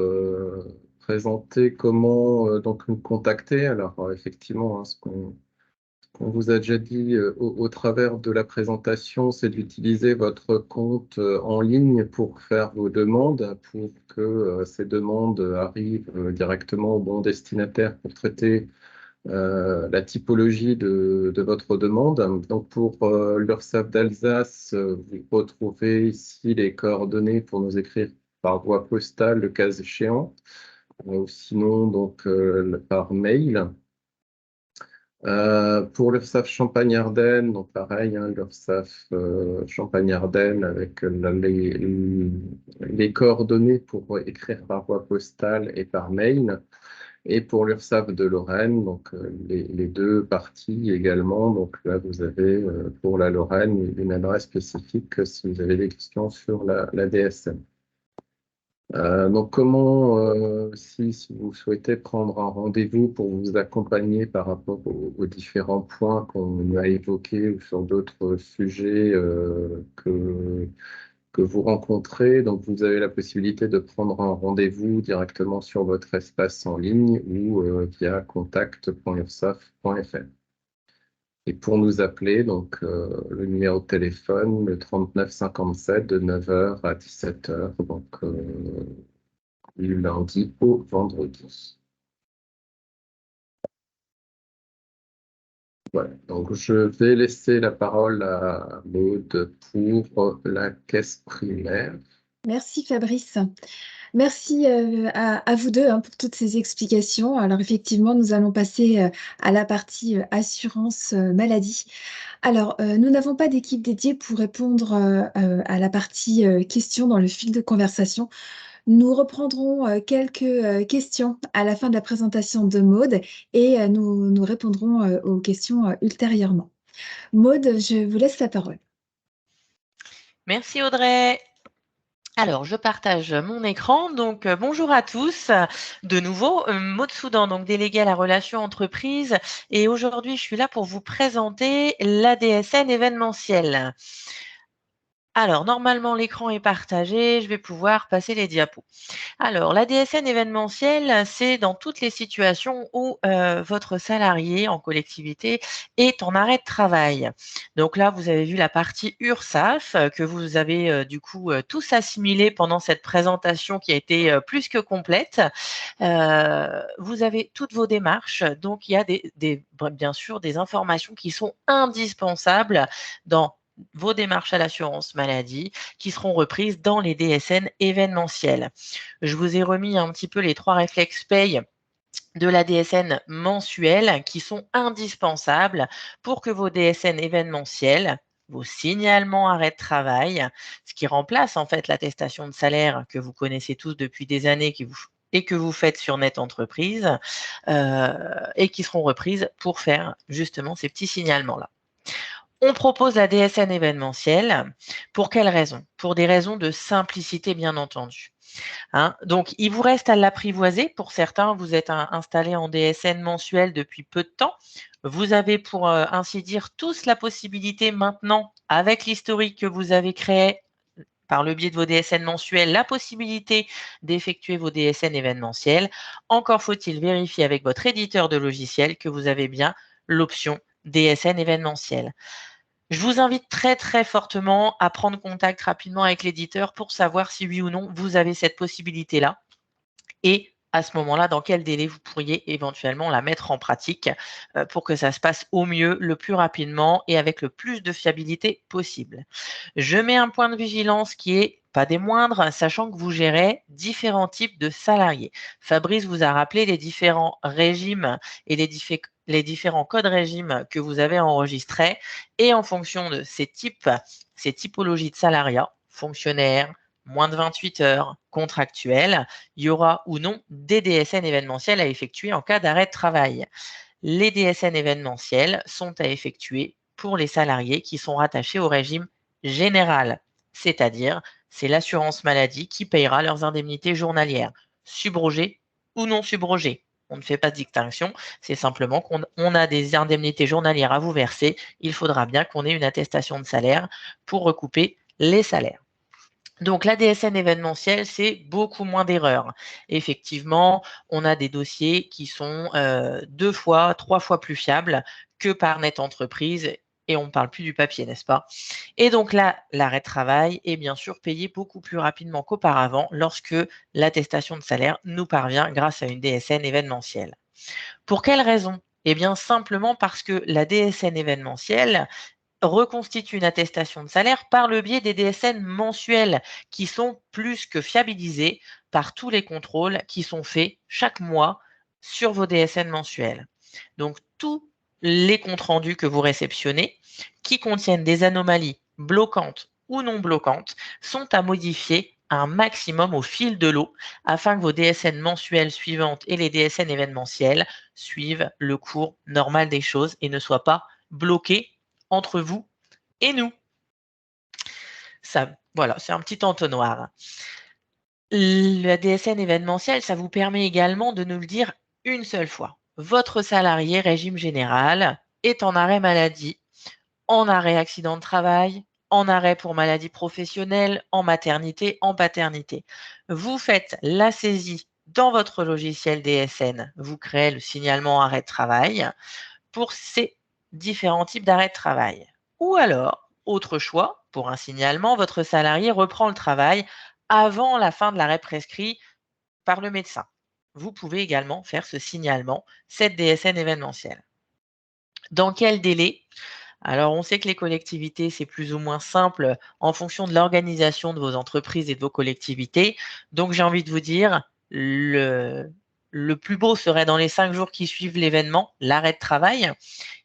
présenter comment donc nous contacter. Alors, effectivement, hein, ce qu'on vous a déjà dit au travers de la présentation, c'est d'utiliser votre compte en ligne pour faire vos demandes, pour que ces demandes arrivent directement au bon destinataire pour traiter la typologie de votre demande. Donc pour l'URSSAF d'Alsace, vous retrouvez ici les coordonnées pour nous écrire par voie postale le cas échéant, ou sinon donc par mail. Pour l'URSSAF Champagne-Ardenne, donc pareil, hein, l'URSSAF Champagne-Ardenne avec les coordonnées pour écrire par voie postale et par mail. Et pour l'URSSAF de Lorraine, donc les deux parties également. Donc là, vous avez pour la Lorraine une adresse spécifique si vous avez des questions sur la DSN. Donc comment, si vous souhaitez prendre un rendez-vous pour vous accompagner par rapport aux différents points qu'on a évoqués ou sur d'autres sujets que vous rencontrez, donc vous avez la possibilité de prendre un rendez-vous directement sur votre espace en ligne ou via contact.ursaf.fr. Et pour nous appeler, donc le numéro de téléphone, le 39 57 de 9h à 17h, donc du lundi au vendredi. Voilà, donc je vais laisser la parole à Maud pour la caisse primaire. Merci Fabrice. Merci à vous deux pour toutes ces explications. Alors effectivement, nous allons passer à la partie assurance maladie. Alors, nous n'avons pas d'équipe dédiée pour répondre à la partie questions dans le fil de conversation. Nous reprendrons quelques questions à la fin de la présentation de Maud et nous répondrons aux questions ultérieurement. Maud, je vous laisse la parole. Merci Audrey. Alors, je partage mon écran. Donc, bonjour à tous. De nouveau, Maud Soudan, donc déléguée à la relation entreprise. Et aujourd'hui, je suis là pour vous présenter l'ADSN événementiel. Alors, normalement, l'écran est partagé. Je vais pouvoir passer les diapos. Alors, l'ADSN événementiel, c'est dans toutes les situations où votre salarié en collectivité est en arrêt de travail. Donc là, vous avez vu la partie URSSAF que vous avez du coup tous assimilé pendant cette présentation qui a été plus que complète. Vous avez toutes vos démarches. Donc, il y a bien sûr des informations qui sont indispensables dans vos démarches à l'assurance maladie qui seront reprises dans les DSN événementiels. Je vous ai remis un petit peu les 3 réflexes paye de la DSN mensuelle qui sont indispensables pour que vos DSN événementiels, vos signalements arrêt de travail, ce qui remplace en fait l'attestation de salaire que vous connaissez tous depuis des années, qui vous et que vous faites sur Net Entreprise et qui seront reprises pour faire justement ces petits signalements-là. On propose la DSN événementielle. Pour quelles raisons? Pour des raisons de simplicité, bien entendu. Donc, il vous reste à l'apprivoiser. Pour certains, vous êtes installé en DSN mensuel depuis peu de temps. Vous avez, pour ainsi dire, tous la possibilité maintenant, avec l'historique que vous avez créé par le biais de vos DSN mensuels, la possibilité d'effectuer vos DSN événementiels. Encore faut-il vérifier avec votre éditeur de logiciel que vous avez bien l'option DSN événementiel. Je vous invite très, très fortement à prendre contact rapidement avec l'éditeur pour savoir si oui ou non vous avez cette possibilité-là et à ce moment-là, dans quel délai vous pourriez éventuellement la mettre en pratique pour que ça se passe au mieux, le plus rapidement et avec le plus de fiabilité possible. Je mets un point de vigilance qui est pas des moindres, sachant que vous gérez différents types de salariés. Fabrice vous a rappelé les différents régimes et les différents codes régimes que vous avez enregistrés. Et en fonction de ces typologies de salariat, fonctionnaires, moins de 28 heures, contractuels, il y aura ou non des DSN événementiels à effectuer en cas d'arrêt de travail. Les DSN événementiels sont à effectuer pour les salariés qui sont rattachés au régime général, c'est-à-dire c'est l'assurance maladie qui payera leurs indemnités journalières, subrogées ou non subrogées. On ne fait pas de distinction, c'est simplement qu'on a des indemnités journalières à vous verser. Il faudra bien qu'on ait une attestation de salaire pour recouper les salaires. Donc, la DSN événementielle, c'est beaucoup moins d'erreurs. Effectivement, on a des dossiers qui sont 2 fois, 3 fois plus fiables que par Net Entreprise et on ne parle plus du papier, n'est-ce pas? Et donc là, l'arrêt de travail est bien sûr payé beaucoup plus rapidement qu'auparavant lorsque l'attestation de salaire nous parvient grâce à une DSN événementielle. Pour quelle raison? Eh bien, simplement parce que la DSN événementielle reconstitue une attestation de salaire par le biais des DSN mensuels qui sont plus que fiabilisés par tous les contrôles qui sont faits chaque mois sur vos DSN mensuels. Donc, tous les comptes rendus que vous réceptionnez qui contiennent des anomalies bloquantes ou non bloquantes sont à modifier un maximum au fil de l'eau afin que vos DSN mensuelles suivantes et les DSN événementiels suivent le cours normal des choses et ne soient pas bloqués entre vous et nous. Ça, voilà, c'est un petit entonnoir. La DSN événementielle, ça vous permet également de nous le dire une seule fois. Votre salarié régime général est en arrêt maladie, en arrêt accident de travail, en arrêt pour maladie professionnelle, en maternité, en paternité. Vous faites la saisie dans votre logiciel DSN. Vous créez le signalement arrêt de travail pour ces différents types d'arrêt de travail. Ou alors, autre choix, pour un signalement, votre salarié reprend le travail avant la fin de l'arrêt prescrit par le médecin. Vous pouvez également faire ce signalement, cette DSN événementielle. Dans quel délai? Alors, on sait que les collectivités, c'est plus ou moins simple en fonction de l'organisation de vos entreprises et de vos collectivités. Donc, j'ai envie de vous dire, le plus beau serait dans les 5 jours qui suivent l'événement, l'arrêt de travail.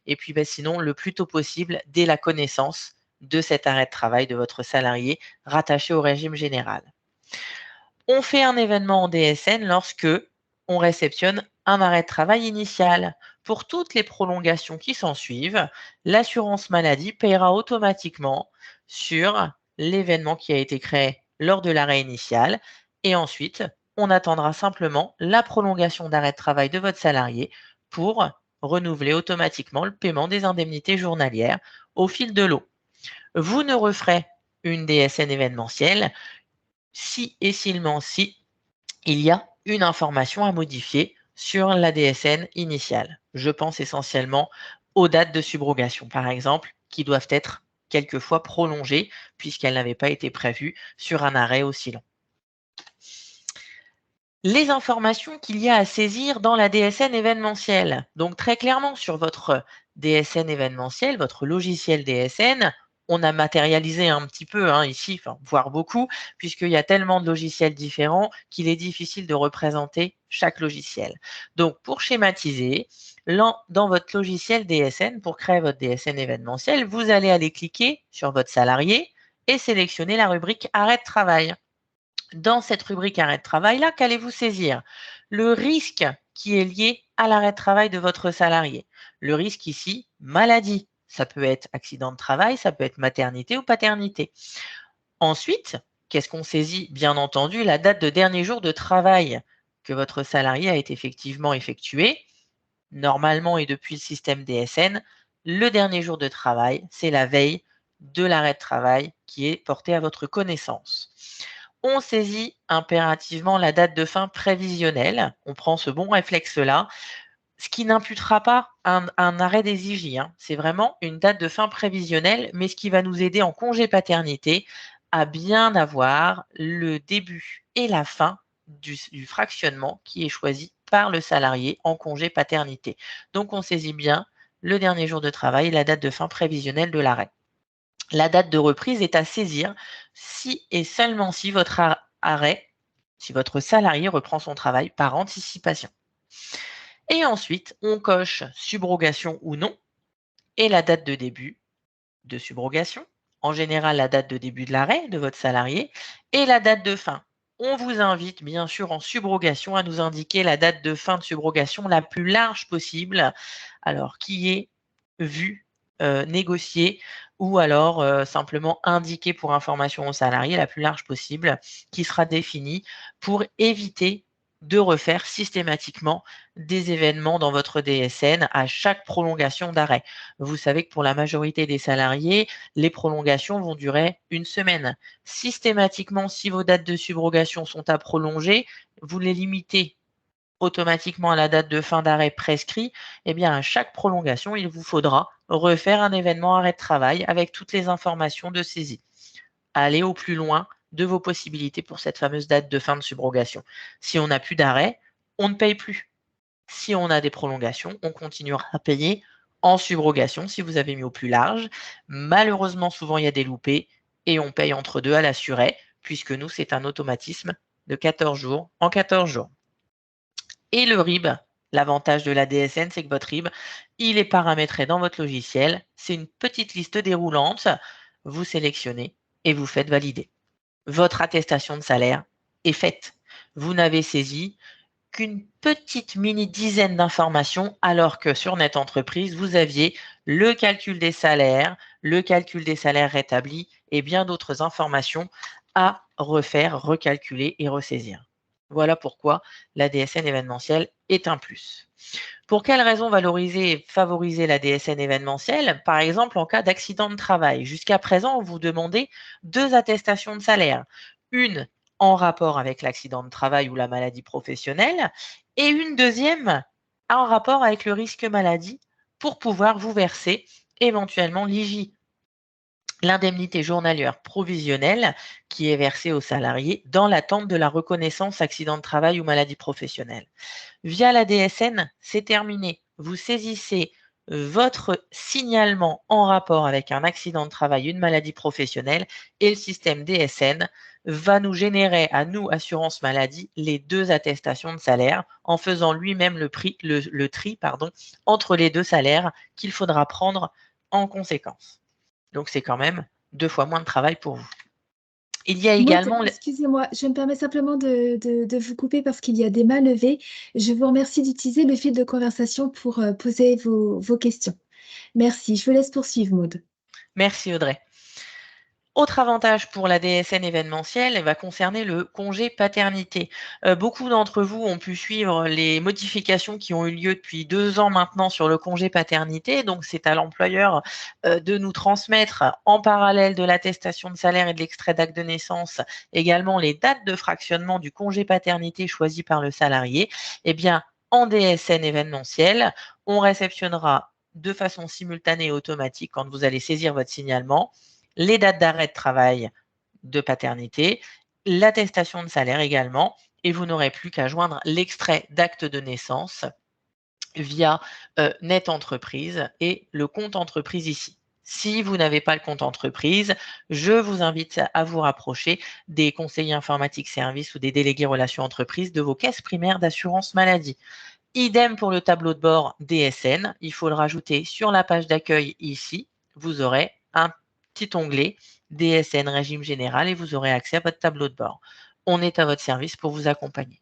Et puis, sinon, le plus tôt possible, dès la connaissance de cet arrêt de travail de votre salarié rattaché au régime général. On fait un événement en DSN lorsque on réceptionne un arrêt de travail initial. Pour toutes les prolongations qui s'en suivent, l'assurance maladie paiera automatiquement sur l'événement qui a été créé lors de l'arrêt initial. Et ensuite, on attendra simplement la prolongation d'arrêt de travail de votre salarié pour renouveler automatiquement le paiement des indemnités journalières au fil de l'eau. Vous ne referez une DSN événementielle si et seulement si il y a une information à modifier sur la DSN initiale. Je pense essentiellement aux dates de subrogation, par exemple, qui doivent être quelquefois prolongées puisqu'elles n'avaient pas été prévues sur un arrêt aussi long. Les informations qu'il y a à saisir dans la DSN événementielle. Donc très clairement sur votre DSN événementiel, votre logiciel DSN, on a matérialisé un petit peu ici, voire beaucoup, puisqu'il y a tellement de logiciels différents qu'il est difficile de représenter chaque logiciel. Donc pour schématiser, dans votre logiciel DSN, pour créer votre DSN événementiel, vous allez aller cliquer sur votre salarié et sélectionner la rubrique arrêt de travail. Dans cette rubrique arrêt de travail-là, qu'allez-vous saisir? Le risque qui est lié à l'arrêt de travail de votre salarié. Le risque ici, maladie. Ça peut être accident de travail, ça peut être maternité ou paternité. Ensuite, qu'est-ce qu'on saisit? Bien entendu, la date de dernier jour de travail que votre salarié a été effectivement effectué. Normalement et depuis le système DSN, le dernier jour de travail, c'est la veille de l'arrêt de travail qui est porté à votre connaissance. On saisit impérativement la date de fin prévisionnelle. On prend ce bon réflexe-là, ce qui n'imputera pas un arrêt des IJ. C'est vraiment une date de fin prévisionnelle, mais ce qui va nous aider en congé paternité à bien avoir le début et la fin du fractionnement qui est choisi par le salarié en congé paternité. Donc, on saisit bien le dernier jour de travail et la date de fin prévisionnelle de l'arrêt. La date de reprise est à saisir si et seulement si votre arrêt, si votre salarié reprend son travail par anticipation. Et ensuite, on coche subrogation ou non et la date de début de subrogation, en général la date de début de l'arrêt de votre salarié et la date de fin. On vous invite bien sûr en subrogation à nous indiquer la date de fin de subrogation la plus large possible, alors qui est vue, négociée ou alors simplement indiquée pour information aux salariés la plus large possible, qui sera définie pour éviter de refaire systématiquement des événements dans votre DSN à chaque prolongation d'arrêt. Vous savez que pour la majorité des salariés, les prolongations vont durer une semaine. Systématiquement, si vos dates de subrogation sont à prolonger, vous les limitez automatiquement à la date de fin d'arrêt prescrit, eh bien à chaque prolongation, il vous faudra refaire un événement arrêt de travail avec toutes les informations de saisie. Allez au plus loin de vos possibilités pour cette fameuse date de fin de subrogation. Si on n'a plus d'arrêt, on ne paye plus. Si on a des prolongations, on continuera à payer en subrogation si vous avez mis au plus large. Malheureusement, souvent, il y a des loupés et on paye entre deux à l'assuré, puisque nous, c'est un automatisme de 14 jours en 14 jours. Et le RIB, l'avantage de la DSN, c'est que votre RIB, il est paramétré dans votre logiciel. C'est une petite liste déroulante. Vous sélectionnez et vous faites valider. Votre attestation de salaire est faite. Vous n'avez saisi qu'une petite mini dizaine d'informations, alors que sur Net Entreprise, vous aviez le calcul des salaires rétablis et bien d'autres informations à refaire, recalculer et ressaisir. Voilà pourquoi la DSN événementielle est un plus. Pour quelles raisons valoriser et favoriser la DSN événementielle? Par exemple, en cas d'accident de travail. Jusqu'à présent, on vous demandait 2 attestations de salaire. Une en rapport avec l'accident de travail ou la maladie professionnelle et une deuxième en rapport avec le risque maladie pour pouvoir vous verser éventuellement l'IJ, l'indemnité journalière provisionnelle qui est versée aux salariés dans l'attente de la reconnaissance accident de travail ou maladie professionnelle. Via la DSN, c'est terminé. Vous saisissez votre signalement en rapport avec un accident de travail, une maladie professionnelle et le système DSN va nous générer à nous, assurance maladie, les 2 attestations de salaire en faisant lui-même le tri entre les 2 salaires qu'il faudra prendre en conséquence. Donc, c'est quand même 2 fois moins de travail pour vous. Il y a également... Excusez-moi, je me permets simplement de vous couper parce qu'il y a des mains levées. Je vous remercie d'utiliser le fil de conversation pour poser vos questions. Merci. Je vous laisse poursuivre, Maude. Merci, Audrey. Autre avantage pour la DSN événementielle va concerner le congé paternité. Beaucoup d'entre vous ont pu suivre les modifications qui ont eu lieu depuis 2 ans maintenant sur le congé paternité. Donc, c'est à l'employeur de nous transmettre en parallèle de l'attestation de salaire et de l'extrait d'acte de naissance également les dates de fractionnement du congé paternité choisi par le salarié. Eh bien, en DSN événementielle, on réceptionnera de façon simultanée et automatique quand vous allez saisir votre signalement les dates d'arrêt de travail de paternité, l'attestation de salaire également, et vous n'aurez plus qu'à joindre l'extrait d'acte de naissance via Net Entreprise et le compte entreprise ici. Si vous n'avez pas le compte entreprise, je vous invite à vous rapprocher des conseillers informatiques services ou des délégués relations entreprises de vos caisses primaires d'assurance maladie. Idem pour le tableau de bord DSN, il faut le rajouter sur la page d'accueil ici. Vous aurez un petit onglet DSN régime général et vous aurez accès à votre tableau de bord. on est à votre service pour vous accompagner.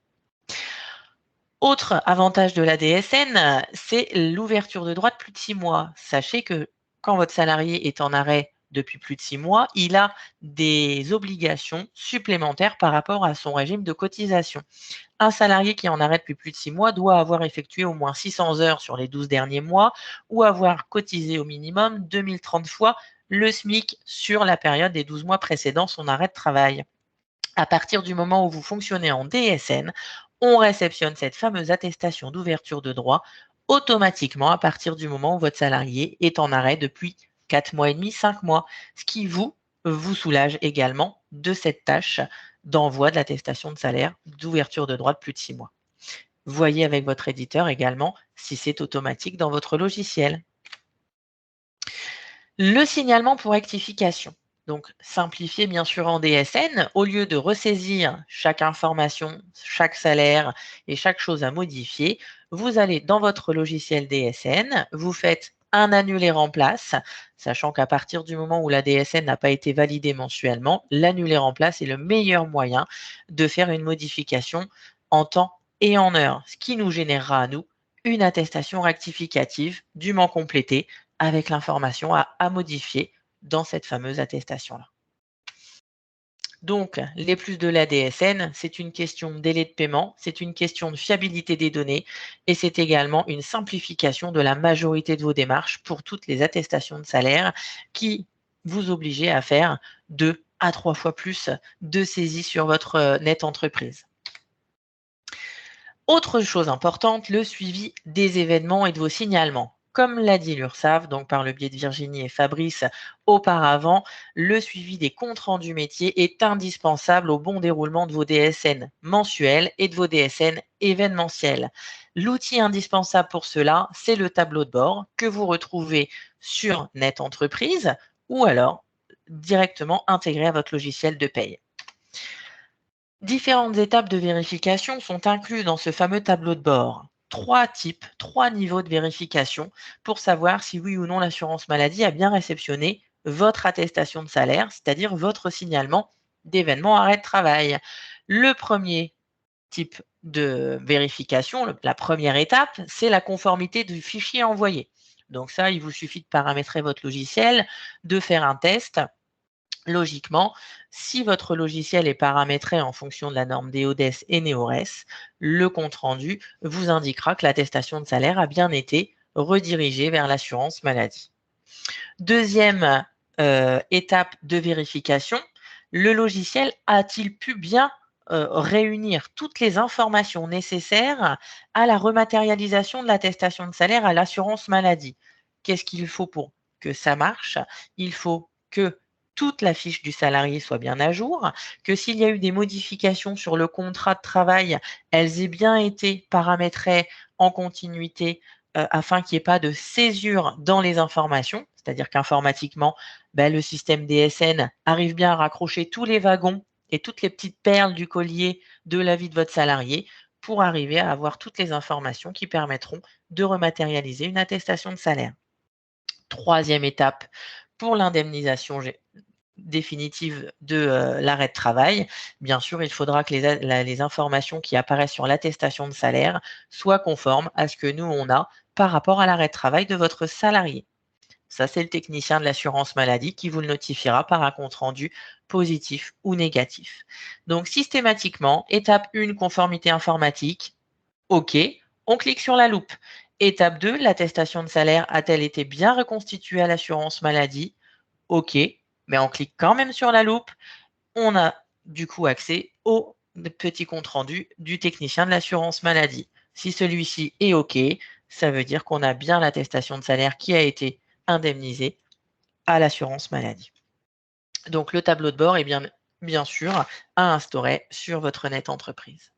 Autre avantage de la DSN, c'est l'ouverture de droits de plus de 6 mois. Sachez que quand votre salarié est en arrêt depuis plus de 6 mois, il a des obligations supplémentaires par rapport à son régime de cotisation. Un salarié qui est en arrêt depuis plus de 6 mois doit avoir effectué au moins 600 heures sur les 12 derniers mois ou avoir cotisé au minimum 2030 fois le SMIC sur la période des 12 mois précédant son arrêt de travail. À partir du moment où vous fonctionnez en DSN, on réceptionne cette fameuse attestation d'ouverture de droit automatiquement à partir du moment où votre salarié est en arrêt depuis 4 mois et demi, 5 mois, ce qui vous soulage également de cette tâche d'envoi de l'attestation de salaire d'ouverture de droit de plus de 6 mois. Voyez avec votre éditeur également si c'est automatique dans votre logiciel. Le signalement pour rectification. Donc, simplifié bien sûr en DSN, au lieu de ressaisir chaque information, chaque salaire et chaque chose à modifier, vous allez dans votre logiciel DSN, vous faites un annulé remplace, sachant qu'à partir du moment où la DSN n'a pas été validée mensuellement, l'annulé remplace est le meilleur moyen de faire une modification en temps et en heure, ce qui nous générera à nous une attestation rectificative dûment complétée avec l'information à modifier dans cette fameuse attestation-là. Donc, les plus de la DSN, c'est une question de délai de paiement, c'est une question de fiabilité des données et c'est également une simplification de la majorité de vos démarches pour toutes les attestations de salaire qui vous obligent à faire 2 à 3 fois plus de saisies sur votre net entreprise. Autre chose importante, le suivi des événements et de vos signalements. Comme l'a dit l'URSSAF, donc par le biais de Virginie et Fabrice auparavant, le suivi des comptes rendus métiers est indispensable au bon déroulement de vos DSN mensuels et de vos DSN événementiels. L'outil indispensable pour cela, c'est le tableau de bord que vous retrouvez sur Net Entreprise ou alors directement intégré à votre logiciel de paye. Différentes étapes de vérification sont incluses dans ce fameux tableau de bord. 3 types, 3 niveaux de vérification pour savoir si oui ou non l'assurance maladie a bien réceptionné votre attestation de salaire, c'est-à-dire votre signalement d'événement arrêt de travail. Le premier type de vérification, la première étape, c'est la conformité du fichier envoyé. Donc ça, il vous suffit de paramétrer votre logiciel, de faire un test. Logiquement, si votre logiciel est paramétré en fonction de la norme DODES et NEORES, le compte-rendu vous indiquera que l'attestation de salaire a bien été redirigée vers l'assurance maladie. Deuxième étape de vérification, le logiciel a-t-il pu bien réunir toutes les informations nécessaires à la rematérialisation de l'attestation de salaire à l'assurance maladie? Qu'est-ce qu'il faut pour que ça marche? Il faut que toute la fiche du salarié soit bien à jour, que s'il y a eu des modifications sur le contrat de travail, elles aient bien été paramétrées en continuité afin qu'il n'y ait pas de césure dans les informations, c'est-à-dire qu'informatiquement, le système DSN arrive bien à raccrocher tous les wagons et toutes les petites perles du collier de la vie de votre salarié pour arriver à avoir toutes les informations qui permettront de rematérialiser une attestation de salaire. Troisième étape, pour l'indemnisation définitive de l'arrêt de travail, bien sûr, il faudra que les informations qui apparaissent sur l'attestation de salaire soient conformes à ce que nous, on a par rapport à l'arrêt de travail de votre salarié. Ça, c'est le technicien de l'assurance maladie qui vous le notifiera par un compte-rendu positif ou négatif. Donc, systématiquement, étape 1, conformité informatique. OK, on clique sur la loupe. Étape 2, l'attestation de salaire a-t-elle été bien reconstituée à l'assurance maladie? OK, mais on clique quand même sur la loupe. On a du coup accès au petit compte-rendu du technicien de l'assurance maladie. Si celui-ci est OK, ça veut dire qu'on a bien l'attestation de salaire qui a été indemnisée à l'assurance maladie. Donc, le tableau de bord est bien sûr à instaurer sur votre net entreprise.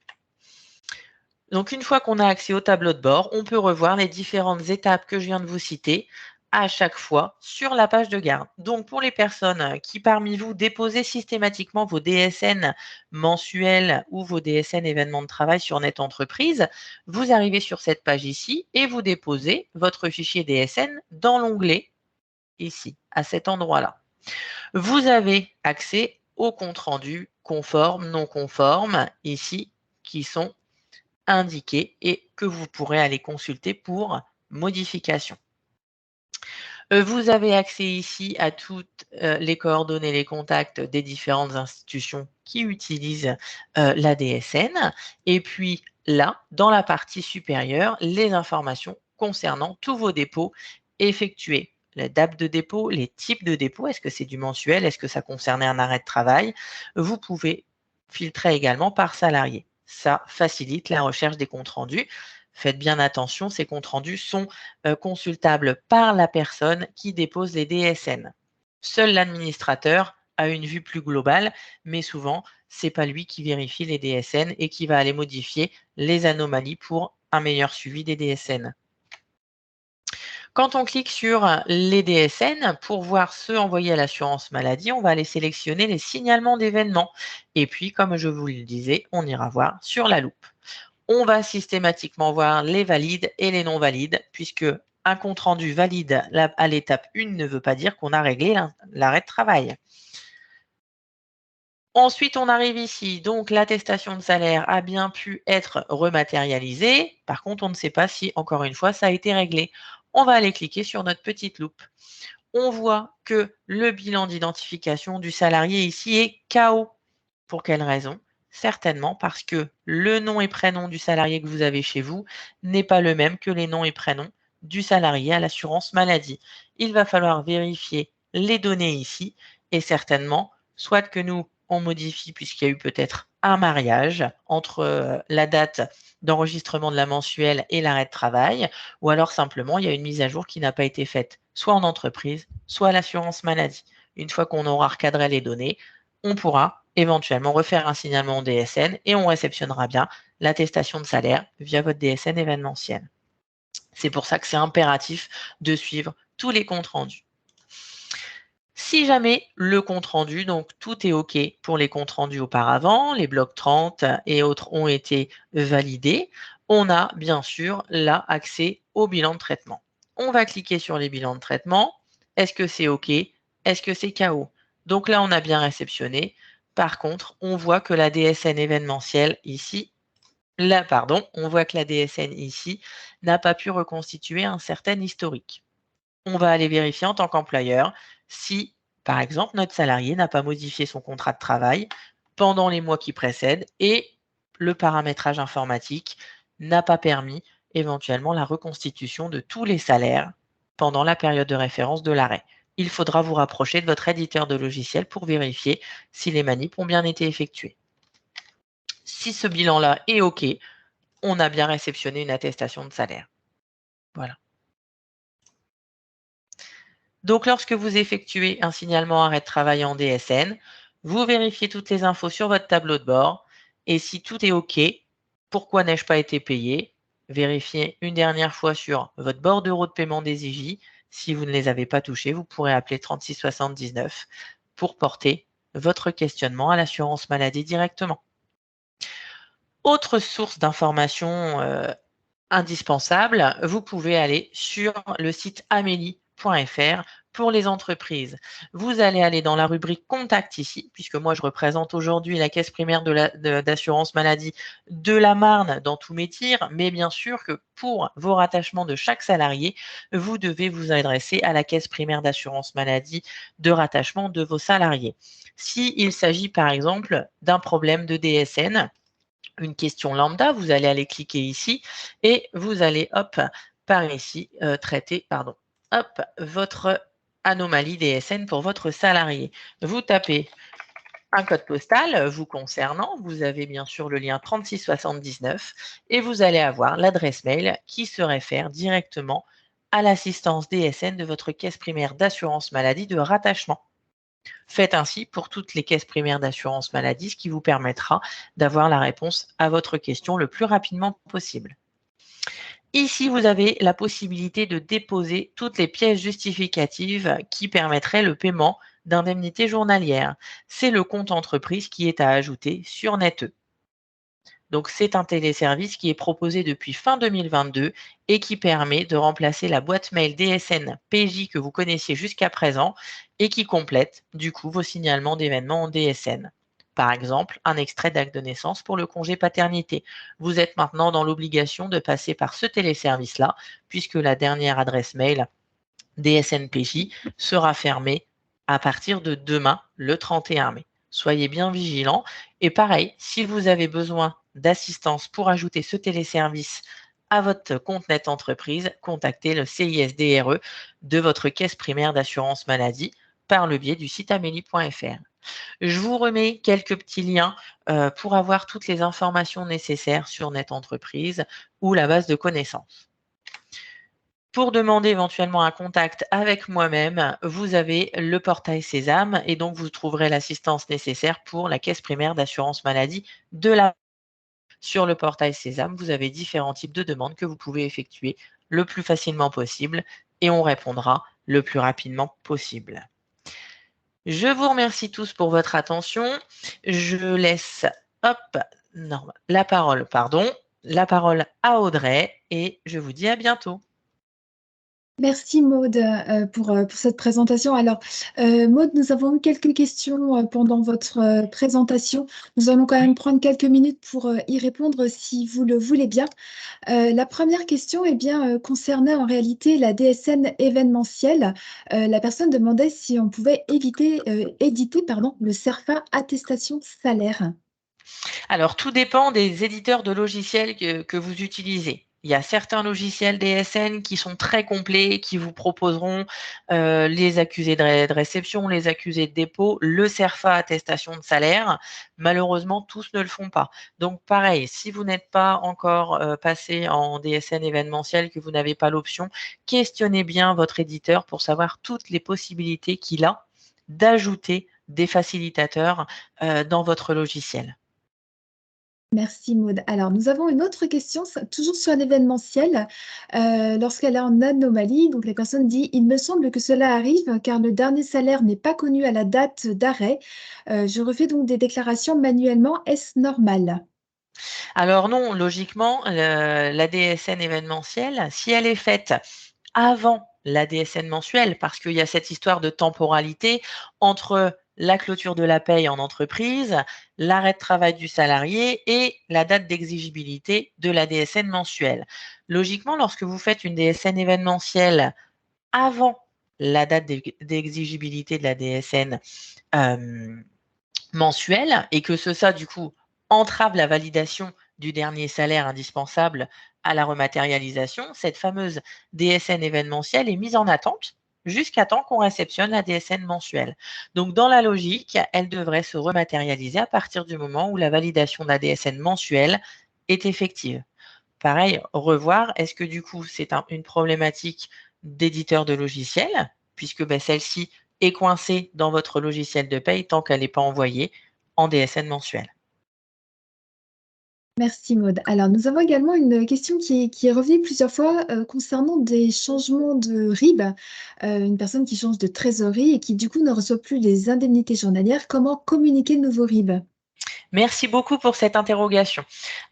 Donc, une fois qu'on a accès au tableau de bord, on peut revoir les différentes étapes que je viens de vous citer à chaque fois sur la page de garde. Donc, pour les personnes qui parmi vous déposez systématiquement vos DSN mensuels ou vos DSN événements de travail sur Net Entreprise, vous arrivez sur cette page ici et vous déposez votre fichier DSN dans l'onglet ici, à cet endroit-là. Vous avez accès au compte-rendu conforme, non conforme, ici, qui sont indiqués et que vous pourrez aller consulter pour modification. Vous avez accès ici à toutes les coordonnées, les contacts des différentes institutions qui utilisent la DSN. Et puis là, dans la partie supérieure, les informations concernant tous vos dépôts effectués. La date de dépôt, les types de dépôt, est-ce que c'est du mensuel, est-ce que ça concernait un arrêt de travail? Vous pouvez filtrer également par salarié. Ça facilite la recherche des comptes rendus. Faites bien attention, ces comptes rendus sont consultables par la personne qui dépose les DSN. Seul l'administrateur a une vue plus globale, mais souvent, ce n'est pas lui qui vérifie les DSN et qui va aller modifier les anomalies pour un meilleur suivi des DSN. Quand on clique sur les DSN, pour voir ceux envoyés à l'assurance maladie, on va aller sélectionner les signalements d'événements. Et puis, comme je vous le disais, on ira voir sur la loupe. On va systématiquement voir les valides et les non valides, puisque un compte-rendu valide à l'étape 1 ne veut pas dire qu'on a réglé l'arrêt de travail. Ensuite, on arrive ici. Donc, l'attestation de salaire a bien pu être rematérialisée. Par contre, on ne sait pas si, encore une fois, ça a été réglé. On va aller cliquer sur notre petite loupe. On voit que le bilan d'identification du salarié ici est KO. Pour quelle raison? Certainement parce que le nom et prénom du salarié que vous avez chez vous n'est pas le même que les noms et prénoms du salarié à l'assurance maladie. Il va falloir vérifier les données ici et certainement, soit que nous, on modifie puisqu'il y a eu peut-être un mariage entre la date d'enregistrement de la mensuelle et l'arrêt de travail, ou alors simplement, il y a une mise à jour qui n'a pas été faite, soit en entreprise, soit à l'assurance maladie. Une fois qu'on aura recadré les données, on pourra éventuellement refaire un signalement au DSN et on réceptionnera bien l'attestation de salaire via votre DSN événementiel. C'est pour ça que c'est impératif de suivre tous les comptes rendus. Si jamais le compte rendu, donc tout est OK pour les comptes rendus auparavant, les blocs 30 et autres ont été validés, on a bien sûr là accès au bilan de traitement. On va cliquer sur les bilans de traitement. Est-ce que c'est OK? Est-ce que c'est KO? Donc là, on a bien réceptionné. Par contre, on voit que la DSN événementielle ici, on voit que la DSN ici n'a pas pu reconstituer un certain historique. On va aller vérifier en tant qu'employeur si, par exemple, notre salarié n'a pas modifié son contrat de travail pendant les mois qui précèdent et le paramétrage informatique n'a pas permis éventuellement la reconstitution de tous les salaires pendant la période de référence de l'arrêt. Il faudra vous rapprocher de votre éditeur de logiciel pour vérifier si les manips ont bien été effectuées. Si ce bilan-là est OK, on a bien réceptionné une attestation de salaire. Voilà. Donc, lorsque vous effectuez un signalement arrêt de travail en DSN, vous vérifiez toutes les infos sur votre tableau de bord et si tout est OK, pourquoi n'ai-je pas été payé? Vérifiez une dernière fois sur votre bordereau de paiement des IJ. Si vous ne les avez pas touchés, vous pourrez appeler 3679 pour porter votre questionnement à l'assurance maladie directement. Autre source d'information indispensable, vous pouvez aller sur le site amélie.fr pour les entreprises. Vous allez aller dans la rubrique Contact ici, puisque moi je représente aujourd'hui la caisse primaire d'assurance maladie de la Marne dans tous mes tirs, mais bien sûr que pour vos rattachements de chaque salarié, vous devez vous adresser à la caisse primaire d'assurance maladie de rattachement de vos salariés. S'il s'agit par exemple d'un problème de DSN, une question lambda, vous allez aller cliquer ici et vous allez, hop, par ici, traiter, hop, votre anomalie DSN pour votre salarié. Vous tapez un code postal vous concernant, vous avez bien sûr le lien 3679 et vous allez avoir l'adresse mail qui se réfère directement à l'assistance DSN de votre caisse primaire d'assurance maladie de rattachement. Faites ainsi pour toutes les caisses primaires d'assurance maladie, ce qui vous permettra d'avoir la réponse à votre question le plus rapidement possible. Ici, vous avez la possibilité de déposer toutes les pièces justificatives qui permettraient le paiement d'indemnités journalières. C'est le compte entreprise qui est à ajouter sur NetE. Donc, c'est un téléservice qui est proposé depuis fin 2022 et qui permet de remplacer la boîte mail DSN PJ que vous connaissiez jusqu'à présent et qui complète du coup vos signalements d'événements en DSN. Par exemple, un extrait d'acte de naissance pour le congé paternité. Vous êtes maintenant dans l'obligation de passer par ce téléservice-là puisque la dernière adresse mail DSN-PJ sera fermée à partir de demain, le 31 mai. Soyez bien vigilants. Et pareil, si vous avez besoin d'assistance pour ajouter ce téléservice à votre compte net entreprise, contactez le CISDRE de votre caisse primaire d'assurance maladie par le biais du site amélie.fr. Je vous remets quelques petits liens pour avoir toutes les informations nécessaires sur Net Entreprise ou la base de connaissances. Pour demander éventuellement un contact avec moi-même, vous avez le portail Sésame et donc vous trouverez l'assistance nécessaire pour la caisse primaire d'assurance maladie de la. Sur le portail Sésame, vous avez différents types de demandes que vous pouvez effectuer le plus facilement possible et on répondra le plus rapidement possible. Je vous remercie tous pour votre attention. Je laisse la parole à Audrey et je vous dis à bientôt. Merci Maude pour cette présentation. Alors, Maude, nous avons eu quelques questions pendant votre présentation. Nous allons quand même prendre quelques minutes pour y répondre si vous le voulez bien. La première question concernait en réalité la DSN événementielle. La personne demandait si on pouvait éditer le CERFA attestation salaire. Alors, tout dépend des éditeurs de logiciels que vous utilisez. Il y a certains logiciels DSN qui sont très complets, qui vous proposeront les accusés de réception, les accusés de dépôt, le CERFA attestation de salaire. Malheureusement, tous ne le font pas. Donc, pareil, si vous n'êtes pas encore passé en DSN événementiel, que vous n'avez pas l'option, questionnez bien votre éditeur pour savoir toutes les possibilités qu'il a d'ajouter des facilitateurs dans votre logiciel. Merci Maud. Alors, nous avons une autre question, toujours sur l'événementiel. Lorsqu'elle est en anomalie, donc la personne dit: il me semble que cela arrive car le dernier salaire n'est pas connu à la date d'arrêt. Je refais donc des déclarations manuellement. Est-ce normal? Alors non, logiquement, la DSN événementielle, si elle est faite avant la DSN mensuelle, parce qu'il y a cette histoire de temporalité entre la clôture de la paye en entreprise, l'arrêt de travail du salarié et la date d'exigibilité de la DSN mensuelle. Logiquement, lorsque vous faites une DSN événementielle avant la date d'exigibilité de la DSN mensuelle et que ça, du coup, entrave la validation du dernier salaire indispensable à la rematérialisation, cette fameuse DSN événementielle est mise en attente jusqu'à temps qu'on réceptionne la DSN mensuelle. Donc, dans la logique, elle devrait se rematérialiser à partir du moment où la validation de la DSN mensuelle est effective. Pareil, revoir, est-ce que du coup, c'est une problématique d'éditeur de logiciel, puisque celle-ci est coincée dans votre logiciel de paye tant qu'elle n'est pas envoyée en DSN mensuel. Merci Maud. Alors, nous avons également une question qui est revenue plusieurs fois concernant des changements de RIB. Une personne qui change de trésorerie et qui du coup ne reçoit plus les indemnités journalières. Comment communiquer le nouveau RIB? Merci beaucoup pour cette interrogation.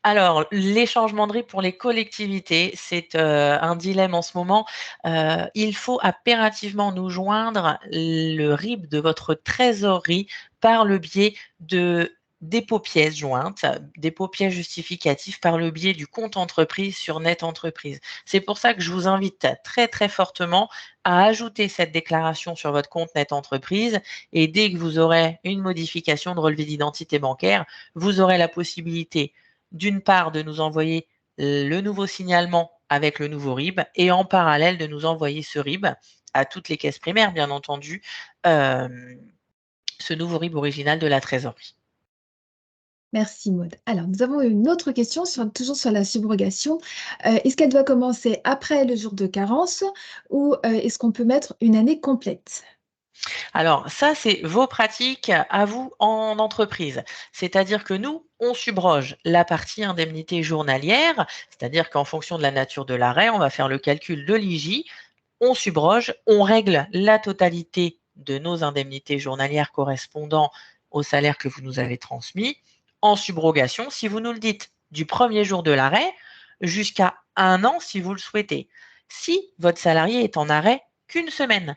Alors, les changements de RIB pour les collectivités, c'est un dilemme en ce moment. Il faut impérativement nous joindre le RIB de votre trésorerie par le biais de dépôt pièces jointes, dépôt pièces justificatifs par le biais du compte entreprise sur Net Entreprise. C'est pour ça que je vous invite très très fortement à ajouter cette déclaration sur votre compte Net Entreprise et dès que vous aurez une modification de relevé d'identité bancaire, vous aurez la possibilité d'une part de nous envoyer le nouveau signalement avec le nouveau RIB et en parallèle de nous envoyer ce RIB à toutes les caisses primaires, bien entendu, ce nouveau RIB original de la trésorerie. Merci Maud. Alors, nous avons une autre question toujours sur la subrogation. Est-ce qu'elle doit commencer après le jour de carence ou est-ce qu'on peut mettre une année complète? Alors, ça, c'est vos pratiques à vous en entreprise. C'est-à-dire que nous, on subroge la partie indemnité journalière, c'est-à-dire qu'en fonction de la nature de l'arrêt, on va faire le calcul de l'IJ, on subroge, on règle la totalité de nos indemnités journalières correspondant au salaire que vous nous avez transmis en subrogation si vous nous le dites. du premier jour de l'arrêt jusqu'à 1 an si vous le souhaitez. Si votre salarié est en arrêt qu'une semaine,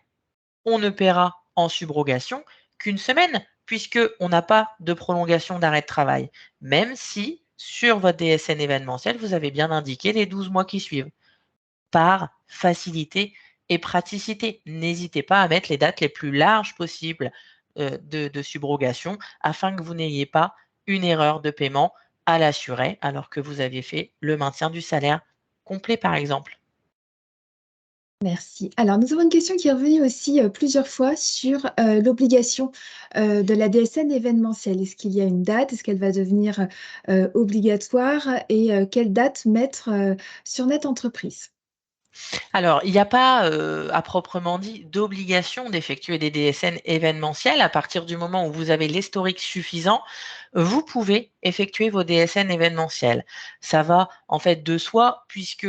on ne paiera en subrogation qu'une semaine puisqu'on n'a pas de prolongation d'arrêt de travail, même si sur votre DSN événementiel, vous avez bien indiqué les 12 mois qui suivent. Par facilité et praticité, n'hésitez pas à mettre les dates les plus larges possibles de subrogation afin que vous n'ayez pas une erreur de paiement à l'assuré alors que vous aviez fait le maintien du salaire complet, par exemple. Merci. Alors, nous avons une question qui est revenue aussi plusieurs fois sur l'obligation de la DSN événementielle. Est-ce qu'il y a une date? Est-ce qu'elle va devenir obligatoire? Et quelle date mettre sur Net Entreprise? Alors, il n'y a pas, à proprement dit, d'obligation d'effectuer des DSN événementiels. À partir du moment où vous avez l'historique suffisant, vous pouvez effectuer vos DSN événementiels. Ça va en fait de soi puisque,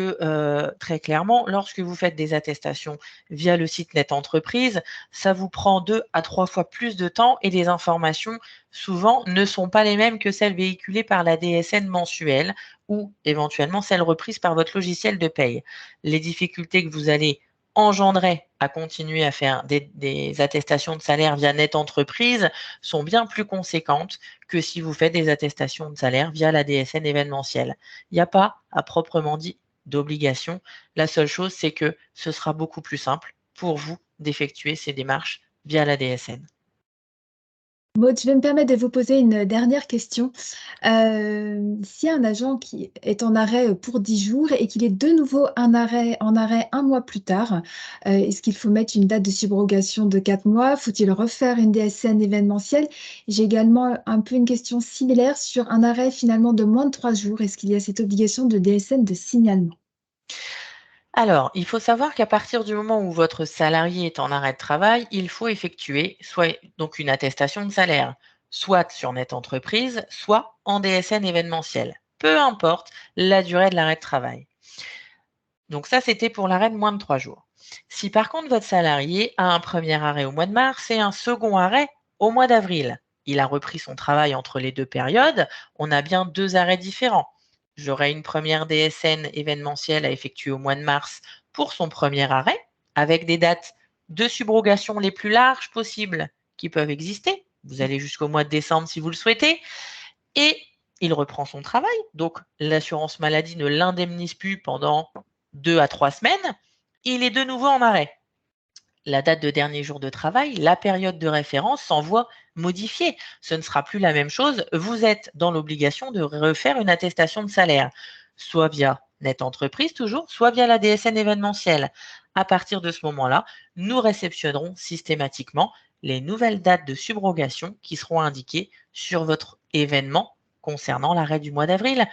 très clairement, lorsque vous faites des attestations via le site Net Entreprise, ça vous prend 2 à 3 fois plus de temps et les informations, souvent, ne sont pas les mêmes que celles véhiculées par la DSN mensuelle ou éventuellement celles reprises par votre logiciel de paye. Les difficultés que vous allez engendrer à continuer à faire des attestations de salaire via Net Entreprise sont bien plus conséquentes que si vous faites des attestations de salaire via la DSN événementielle. Il n'y a pas, à proprement dit, d'obligation. La seule chose, c'est que ce sera beaucoup plus simple pour vous d'effectuer ces démarches via la DSN. Maud, je vais me permettre de vous poser une dernière question. S'il y a un agent qui est en arrêt pour 10 jours et qu'il est de nouveau en arrêt 1 mois plus tard, est-ce qu'il faut mettre une date de subrogation de 4 mois? Faut-il refaire une DSN événementielle? J'ai également un peu une question similaire sur un arrêt finalement de moins de 3 jours. Est-ce qu'il y a cette obligation de DSN de signalement? Alors, il faut savoir qu'à partir du moment où votre salarié est en arrêt de travail, il faut effectuer soit donc une attestation de salaire, soit sur Net Entreprise, soit en DSN événementiel, peu importe la durée de l'arrêt de travail. Donc ça, c'était pour l'arrêt de moins de 3 jours. Si par contre votre salarié a un premier arrêt au mois de mars et un second arrêt au mois d'avril, il a repris son travail entre les 2 périodes, on a bien 2 arrêts différents. J'aurai une première DSN événementielle à effectuer au mois de mars pour son premier arrêt, avec des dates de subrogation les plus larges possibles qui peuvent exister. Vous allez jusqu'au mois de décembre si vous le souhaitez. Et il reprend son travail. Donc, l'assurance maladie ne l'indemnise plus pendant 2 à 3 semaines. Il est de nouveau en arrêt. La date de dernier jour de travail, la période de référence s'envoie modifiée. Ce ne sera plus la même chose. Vous êtes dans l'obligation de refaire une attestation de salaire, soit via Net Entreprise toujours, soit via la DSN événementielle. À partir de ce moment-là, nous réceptionnerons systématiquement les nouvelles dates de subrogation qui seront indiquées sur votre événement concernant l'arrêt du mois d'avril,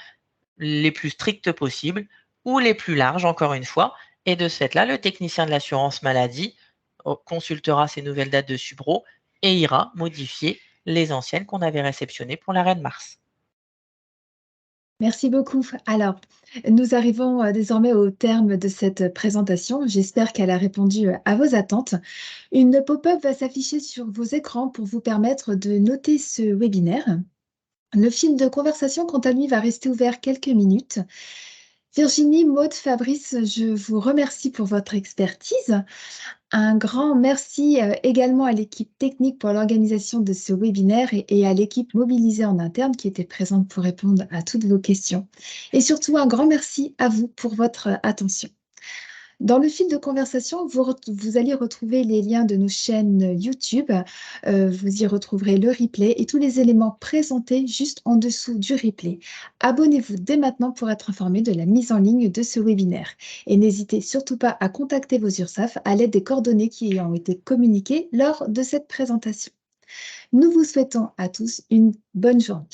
les plus strictes possibles ou les plus larges, encore une fois. Et de ce fait-là, le technicien de l'assurance maladie consultera ces nouvelles dates de subro et ira modifier les anciennes qu'on avait réceptionnées pour l'arrêt de mars. Merci beaucoup. Alors, nous arrivons désormais au terme de cette présentation. J'espère qu'elle a répondu à vos attentes. Une pop-up va s'afficher sur vos écrans pour vous permettre de noter ce webinaire. Le fil de conversation, quant à lui, va rester ouvert quelques minutes. Virginie, Maud, Fabrice, je vous remercie pour votre expertise. Un grand merci également à l'équipe technique pour l'organisation de ce webinaire et à l'équipe mobilisée en interne qui était présente pour répondre à toutes vos questions. Et surtout, un grand merci à vous pour votre attention. Dans le fil de conversation, vous allez retrouver les liens de nos chaînes YouTube. Vous y retrouverez le replay et tous les éléments présentés juste en dessous du replay. Abonnez-vous dès maintenant pour être informé de la mise en ligne de ce webinaire. Et n'hésitez surtout pas à contacter vos URSSAF à l'aide des coordonnées qui ont été communiquées lors de cette présentation. Nous vous souhaitons à tous une bonne journée.